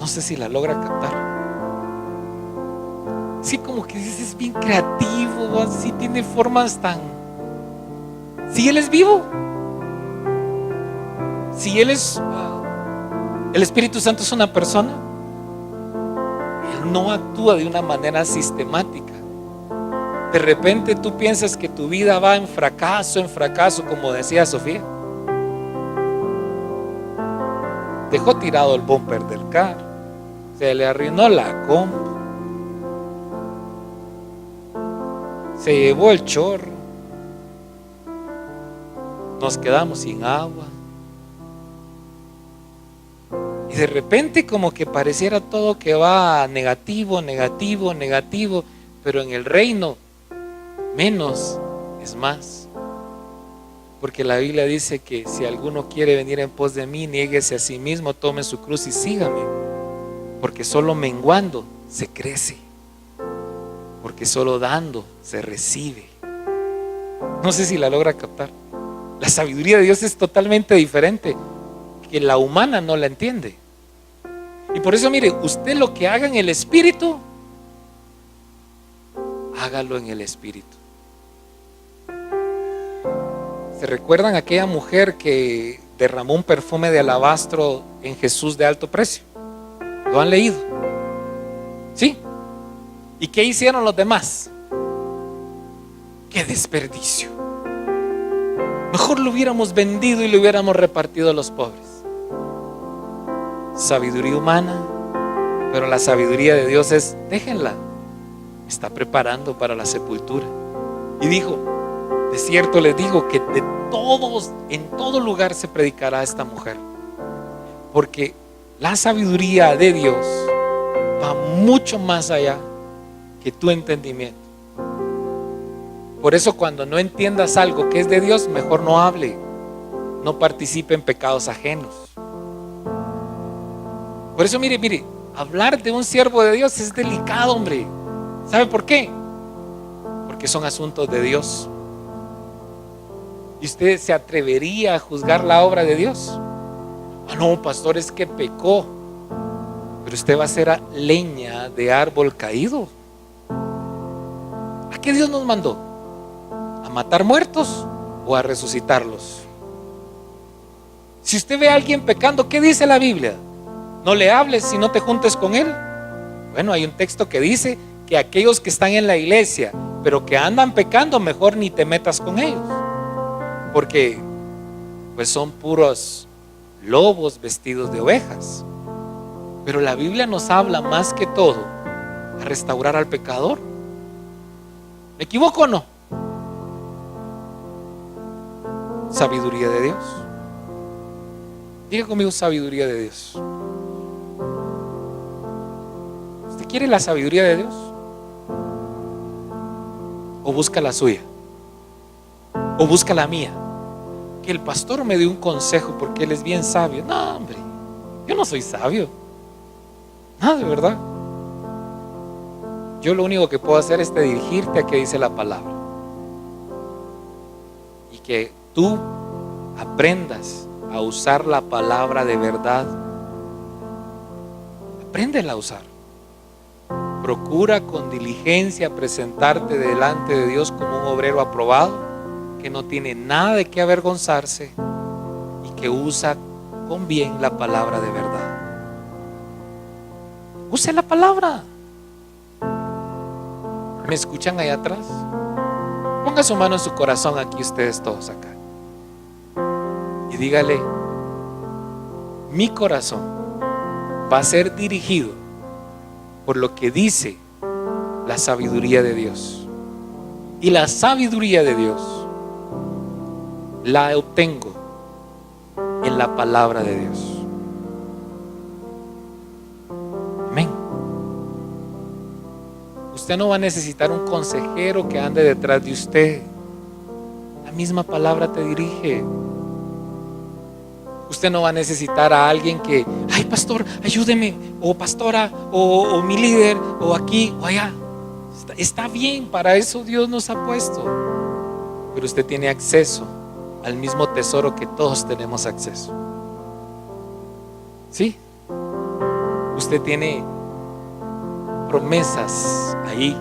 No sé si la logra captar. Sí, como que dices, es bien creativo, así tiene formas tan... Si Él es vivo, si Él es... el Espíritu Santo es una persona, Él no actúa de una manera sistemática. De repente tú piensas que tu vida va en fracaso, como decía Sofía. Dejó tirado el bumper del carro, se le arruinó la compu, se llevó el chorro, nos quedamos sin agua. Y de repente como que pareciera todo que va negativo, pero en el reino menos es más. Porque la Biblia dice que si alguno quiere venir en pos de mí, niéguese a sí mismo, tome su cruz y sígame. Porque solo menguando se crece, porque solo dando se recibe. No sé si la logra captar. La sabiduría de Dios es totalmente diferente, que la humana no la entiende. Y por eso, mire, usted lo que haga en el Espíritu, hágalo en el Espíritu. ¿Se recuerdan aquella mujer que derramó un perfume de alabastro en Jesús de alto precio? ¿Lo han leído? ¿Sí? ¿Y qué hicieron los demás? ¡Qué desperdicio! Mejor lo hubiéramos vendido y lo hubiéramos repartido a los pobres. sabiduría humana, pero la sabiduría de Dios es: déjenla, me está preparando para la sepultura. Y dijo: de cierto les digo que de todos, en todo lugar se predicará a esta mujer, porque la sabiduría de Dios va mucho más allá que tu entendimiento. Por eso, cuando no entiendas algo que es de Dios, mejor no hable, no participe en pecados ajenos. Por eso, mire, hablar de un siervo de Dios es delicado, hombre. ¿Sabe por qué? Porque son asuntos de Dios. ¿Y usted se atrevería a juzgar la obra de Dios? Ah, no, pastor, es que pecó. Pero usted va a ser leña de árbol caído. ¿A qué Dios nos mandó? ¿A matar muertos o a resucitarlos? Si usted ve a alguien pecando, ¿qué dice la Biblia? No le hables y no te juntes con él. Bueno, hay un texto que dice que aquellos que están en la iglesia, pero que andan pecando, mejor ni te metas con ellos, porque pues son puros lobos vestidos de ovejas. Pero la Biblia nos habla más que todo a restaurar al pecador. ¿Me equivoco o no? Sabiduría de Dios. Diga conmigo: sabiduría de Dios. ¿Usted quiere la sabiduría de Dios? ¿O busca la suya? ¿O busca la mía? Que el pastor me dé un consejo porque él es bien sabio. No, hombre, yo no soy sabio. No, de verdad. Yo lo único que puedo hacer es dirigirte a qué dice la palabra, y que tú aprendas a usar la palabra de verdad. Apréndela a usar. Procura con diligencia presentarte delante de Dios como un obrero aprobado, que no tiene nada de qué avergonzarse y que usa con bien la palabra de verdad. Use la palabra. ¿Me escuchan allá atrás? Ponga su mano en su corazón, aquí ustedes todos acá, y dígale: mi corazón va a ser dirigido por lo que dice la sabiduría de Dios. Y la sabiduría de Dios la obtengo en la palabra de Dios. Amén. Usted no va a necesitar un consejero que ande detrás de usted. La misma palabra te dirige. Usted no va a necesitar a alguien que: ay, pastor, ayúdeme, o pastora, o mi líder, o aquí o allá. Está bien, para eso Dios nos ha puesto. Pero usted tiene acceso al mismo tesoro que todos tenemos acceso. ¿Sí? Usted tiene promesas ahí,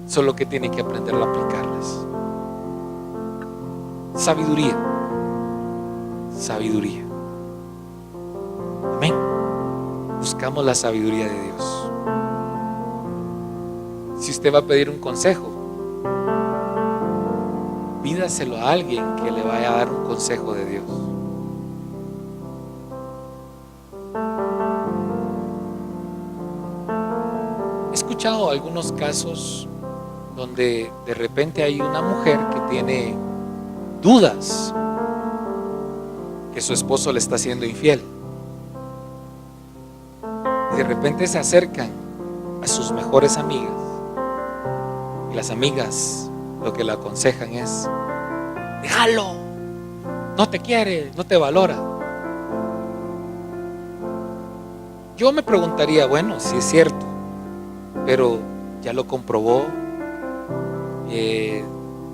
solo que tiene que aprender a aplicarlas. Sabiduría. Sabiduría. Amén. Buscamos la sabiduría de Dios. Si usted va a pedir un consejo, pídaselo a alguien que le vaya a dar un consejo de Dios. He escuchado algunos casos donde de repente hay una mujer que tiene dudas que su esposo le está siendo infiel. De repente se acercan a sus mejores amigas, y las amigas lo que le aconsejan es: déjalo, no te quiere, no te valora. Yo me preguntaría: bueno, si es cierto, pero ya lo comprobó.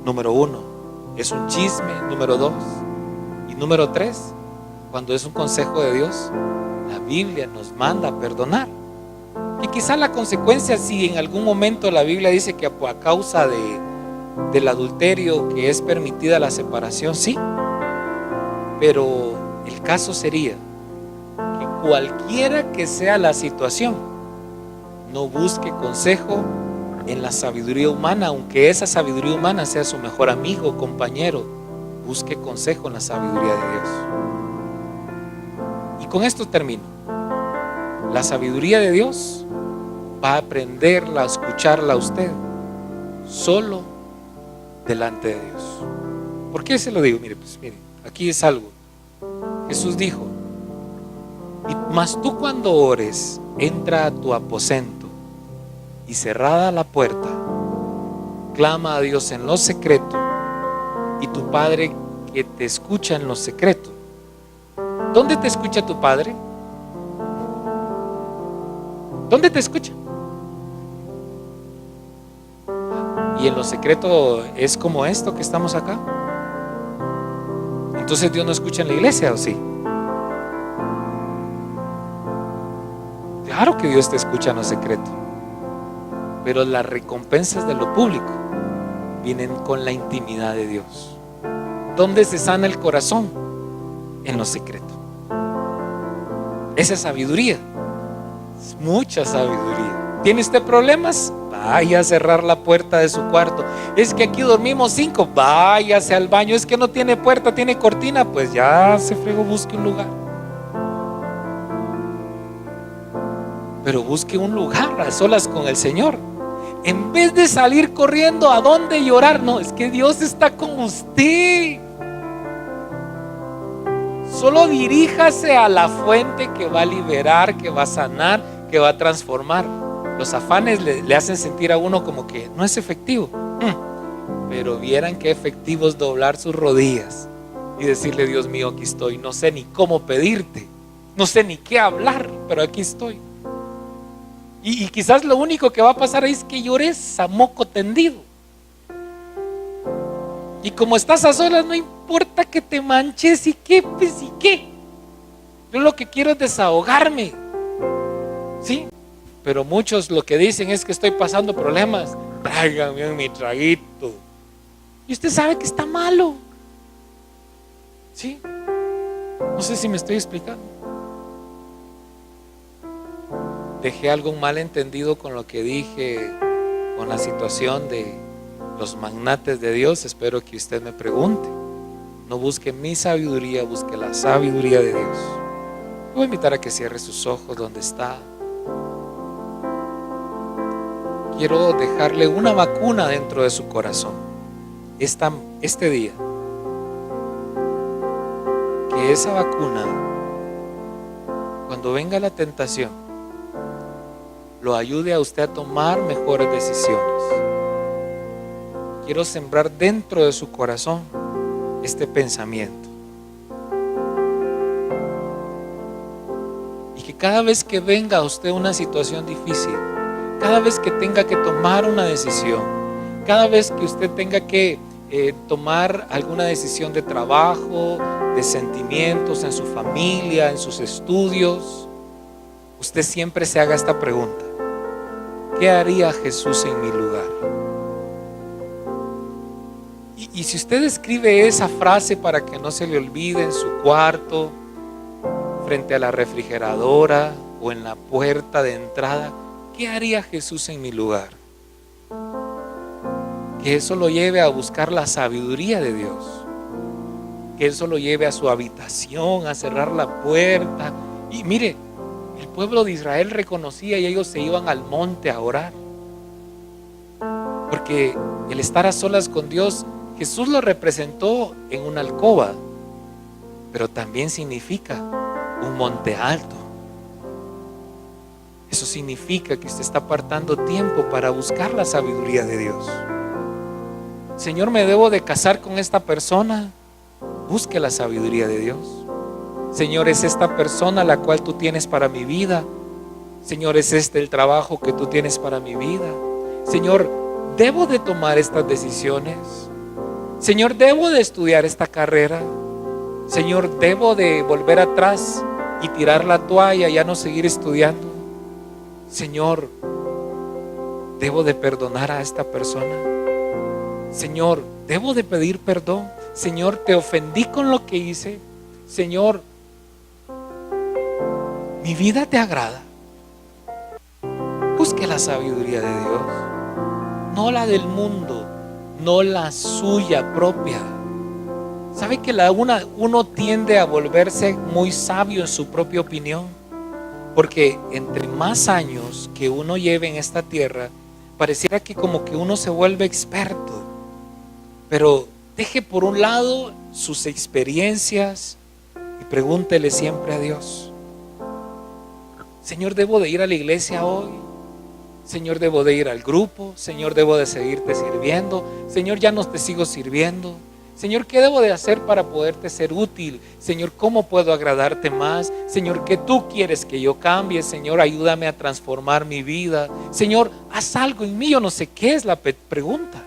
Número 1, es un chisme. Número 2, y número 3, cuando es un consejo de Dios, la Biblia nos manda a perdonar. Y quizá la consecuencia, si en algún momento la Biblia dice que a causa del adulterio que es permitida la separación, sí, pero el caso sería que cualquiera que sea la situación, no busque consejo en la sabiduría humana, aunque esa sabiduría humana sea su mejor amigo o compañero. Busque consejo en la sabiduría de Dios. Y con esto termino. La sabiduría de Dios va a aprenderla, a escucharla a usted solo delante de Dios. ¿Por qué se lo digo? Mire, pues mire, aquí es algo. Jesús dijo: mas tú cuando ores, entra a tu aposento y cerrada la puerta, clama a Dios en lo secreto, y tu Padre que te escucha en lo secreto. ¿Dónde te escucha tu Padre? ¿Dónde te escucha? Y en lo secreto es como esto que estamos acá. Entonces Dios no escucha en la iglesia, ¿o sí? Claro que Dios te escucha en lo secreto, pero las recompensas de lo público vienen con la intimidad de Dios. ¿Dónde se sana el corazón? En lo secreto. Esa es sabiduría, es mucha sabiduría. ¿Tiene usted problemas? Vaya a cerrar la puerta de su cuarto. Es que aquí dormimos 5, váyase al baño. Es que no tiene puerta, tiene cortina, pues ya se fregó, busque un lugar. Pero busque un lugar a solas con el Señor. En vez de salir corriendo a dónde llorar, no, es que Dios está con usted. Solo diríjase a la fuente que va a liberar, que va a sanar, que va a transformar. Los afanes le hacen sentir a uno como que no es efectivo. Pero vieran qué efectivo es doblar sus rodillas y decirle: Dios mío, aquí estoy. No sé ni cómo pedirte, no sé ni qué hablar, pero aquí estoy. Y quizás lo único que va a pasar es que llores a moco tendido. Y como estás a solas, no importa que te manches y qué, pues y qué. Yo lo que quiero es desahogarme. ¿Sí? Pero muchos lo que dicen es que estoy pasando problemas. Tráigame mi traguito. Y usted sabe que está malo. ¿Sí? No sé si me estoy explicando. Dejé algún malentendido con lo que dije, con la situación de los magnates de Dios. Espero que usted me pregunte. No busque mi sabiduría, busque la sabiduría de Dios. Voy a invitar a que cierre sus ojos donde está. Quiero dejarle una vacuna dentro de su corazón este día. Que esa vacuna, cuando venga la tentación, lo ayude a usted a tomar mejores decisiones. Quiero sembrar dentro de su corazón este pensamiento. Y que cada vez que venga a usted una situación difícil, cada vez que tenga que tomar una decisión, cada vez que usted tenga que tomar alguna decisión de trabajo, de sentimientos, en su familia, en sus estudios, usted siempre se haga esta pregunta: ¿qué haría Jesús en mi lugar? Y si usted escribe esa frase para que no se le olvide en su cuarto, frente a la refrigeradora o en la puerta de entrada: ¿qué haría Jesús en mi lugar? Que eso lo lleve a buscar la sabiduría de Dios. Que eso lo lleve a su habitación, a cerrar la puerta. Y mire, el pueblo de Israel reconocía y ellos se iban al monte a orar. Porque el estar a solas con Dios, Jesús lo representó en una alcoba, pero también significa un monte alto. Eso significa que usted está apartando tiempo para buscar la sabiduría de Dios. Señor, ¿me debo de casar con esta persona? Busque la sabiduría de Dios. Señor, ¿es esta persona la cual tú tienes para mi vida? Señor, ¿es este el trabajo que tú tienes para mi vida? Señor, ¿debo de tomar estas decisiones? Señor, ¿debo de estudiar esta carrera? Señor, ¿debo de volver atrás y tirar la toalla y ya no seguir estudiando? Señor, ¿debo de perdonar a esta persona? Señor, ¿debo de pedir perdón? Señor, ¿te ofendí con lo que hice? Señor, ¿mi vida te agrada? Busque la sabiduría de Dios, no la del mundo, no la suya propia. ¿Sabe que uno tiende a volverse muy sabio en su propia opinión? Porque entre más años que uno lleve en esta tierra, pareciera que como que uno se vuelve experto. Pero deje por un lado sus experiencias y pregúntele siempre a Dios: Señor, ¿debo de ir a la iglesia hoy? Señor, ¿debo de ir al grupo? Señor, ¿debo de seguirte sirviendo? Señor, ya no te sigo sirviendo. Señor, ¿qué debo de hacer para poderte ser útil? Señor, ¿cómo puedo agradarte más? Señor, ¿qué tú quieres que yo cambie? Señor, ayúdame a transformar mi vida. Señor, haz algo en mí. Yo no sé qué es la pregunta.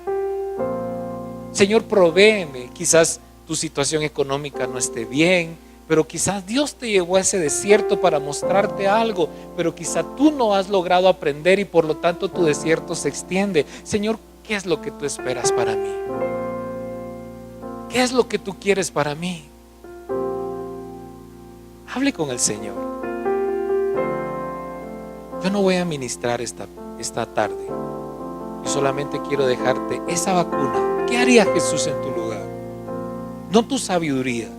Señor, provéeme. Quizás tu situación económica no esté bien, pero quizás Dios te llevó a ese desierto para mostrarte algo, pero quizás tú no has logrado aprender y por lo tanto tu desierto se extiende. Señor, ¿qué es lo que tú esperas para mí? ¿Qué es lo que tú quieres para mí? Hable con el Señor. Yo no voy a ministrar esta tarde. Yo solamente quiero dejarte esa vacuna. ¿Qué haría Jesús en tu lugar? No tu sabiduría,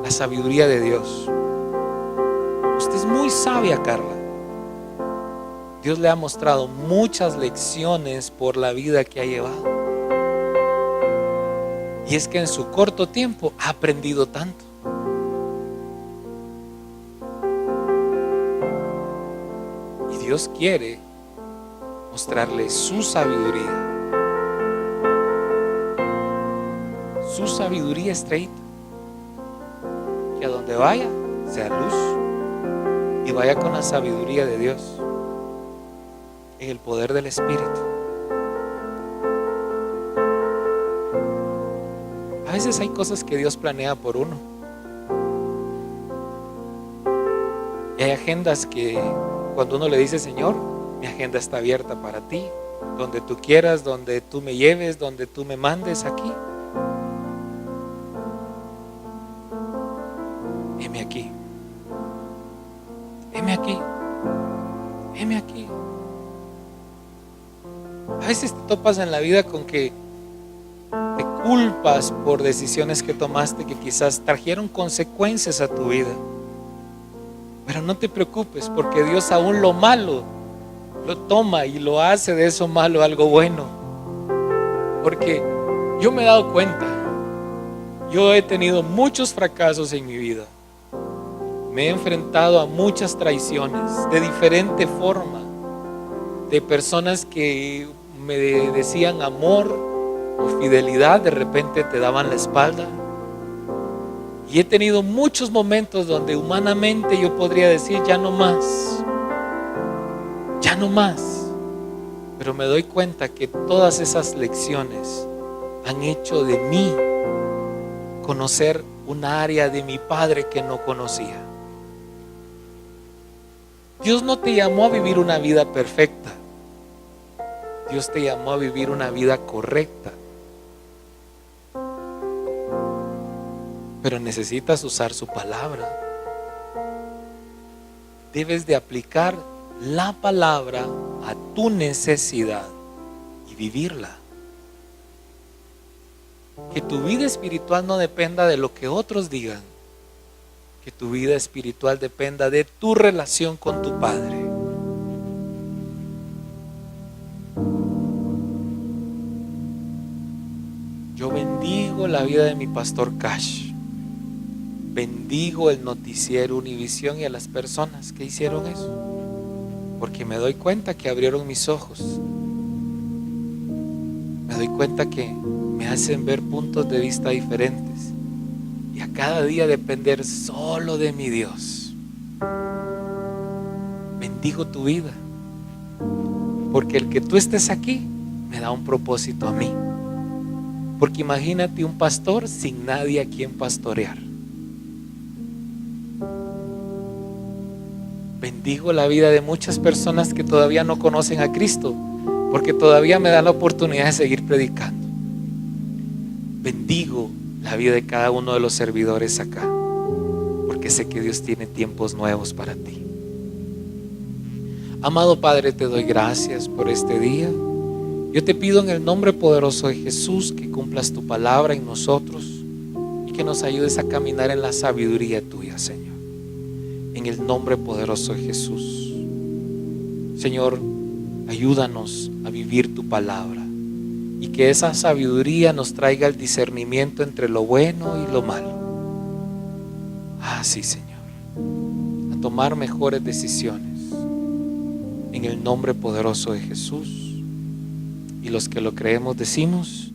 la sabiduría de Dios. Usted es muy sabia, Carla. Dios le ha mostrado muchas lecciones por la vida que ha llevado. Y es que en su corto tiempo ha aprendido tanto. Y Dios quiere mostrarle su sabiduría. Su sabiduría estreita. Que a donde vaya sea luz. Y vaya con la sabiduría de Dios. En el poder del Espíritu. A veces hay cosas que Dios planea por uno. Y hay agendas que cuando uno le dice: Señor, mi agenda está abierta para ti. Donde tú quieras, donde tú me lleves, donde tú me mandes aquí. Heme aquí. Heme aquí. Heme aquí. A veces te topas en la vida con que te culpas por decisiones que tomaste que quizás trajeron consecuencias a tu vida. Pero no te preocupes, porque Dios aún lo malo lo toma y lo hace de eso malo algo bueno. Porque yo me he dado cuenta, yo he tenido muchos fracasos en mi vida. Me he enfrentado a muchas traiciones de diferente forma, de personas que me decían amor o fidelidad, de repente te daban la espalda. Y he tenido muchos momentos donde humanamente yo podría decir: ya no más, ya no más. Pero me doy cuenta que todas esas lecciones han hecho de mí conocer un área de mi Padre que no conocía. Dios no te llamó a vivir una vida perfecta. Dios te llamó a vivir una vida correcta. Pero necesitas usar su palabra. Debes de aplicar la palabra a tu necesidad y vivirla. Que tu vida espiritual no dependa de lo que otros digan. Que tu vida espiritual dependa de tu relación con tu Padre. Yo bendigo la vida de mi pastor Cash. Bendigo el noticiero Univisión y a las personas que hicieron eso, porque me doy cuenta que abrieron mis ojos. Me doy cuenta que me hacen ver puntos de vista diferentes y a cada día depender solo de mi Dios. Bendigo tu vida, porque el que tú estés aquí me da un propósito a mí. Porque imagínate un pastor sin nadie a quien pastorear. Bendigo la vida de muchas personas que todavía no conocen a Cristo, porque todavía me dan la oportunidad de seguir predicando. Bendigo la vida de cada uno de los servidores acá, porque sé que Dios tiene tiempos nuevos para ti. Amado Padre, te doy gracias por este día. Yo te pido en el nombre poderoso de Jesús que cumplas tu palabra en nosotros y que nos ayudes a caminar en la sabiduría tuya, Señor. En el nombre poderoso de Jesús. Señor, ayúdanos a vivir tu palabra y que esa sabiduría nos traiga el discernimiento entre lo bueno y lo malo. Sí, Señor, a tomar mejores decisiones en el nombre poderoso de Jesús. Y los que lo creemos decimos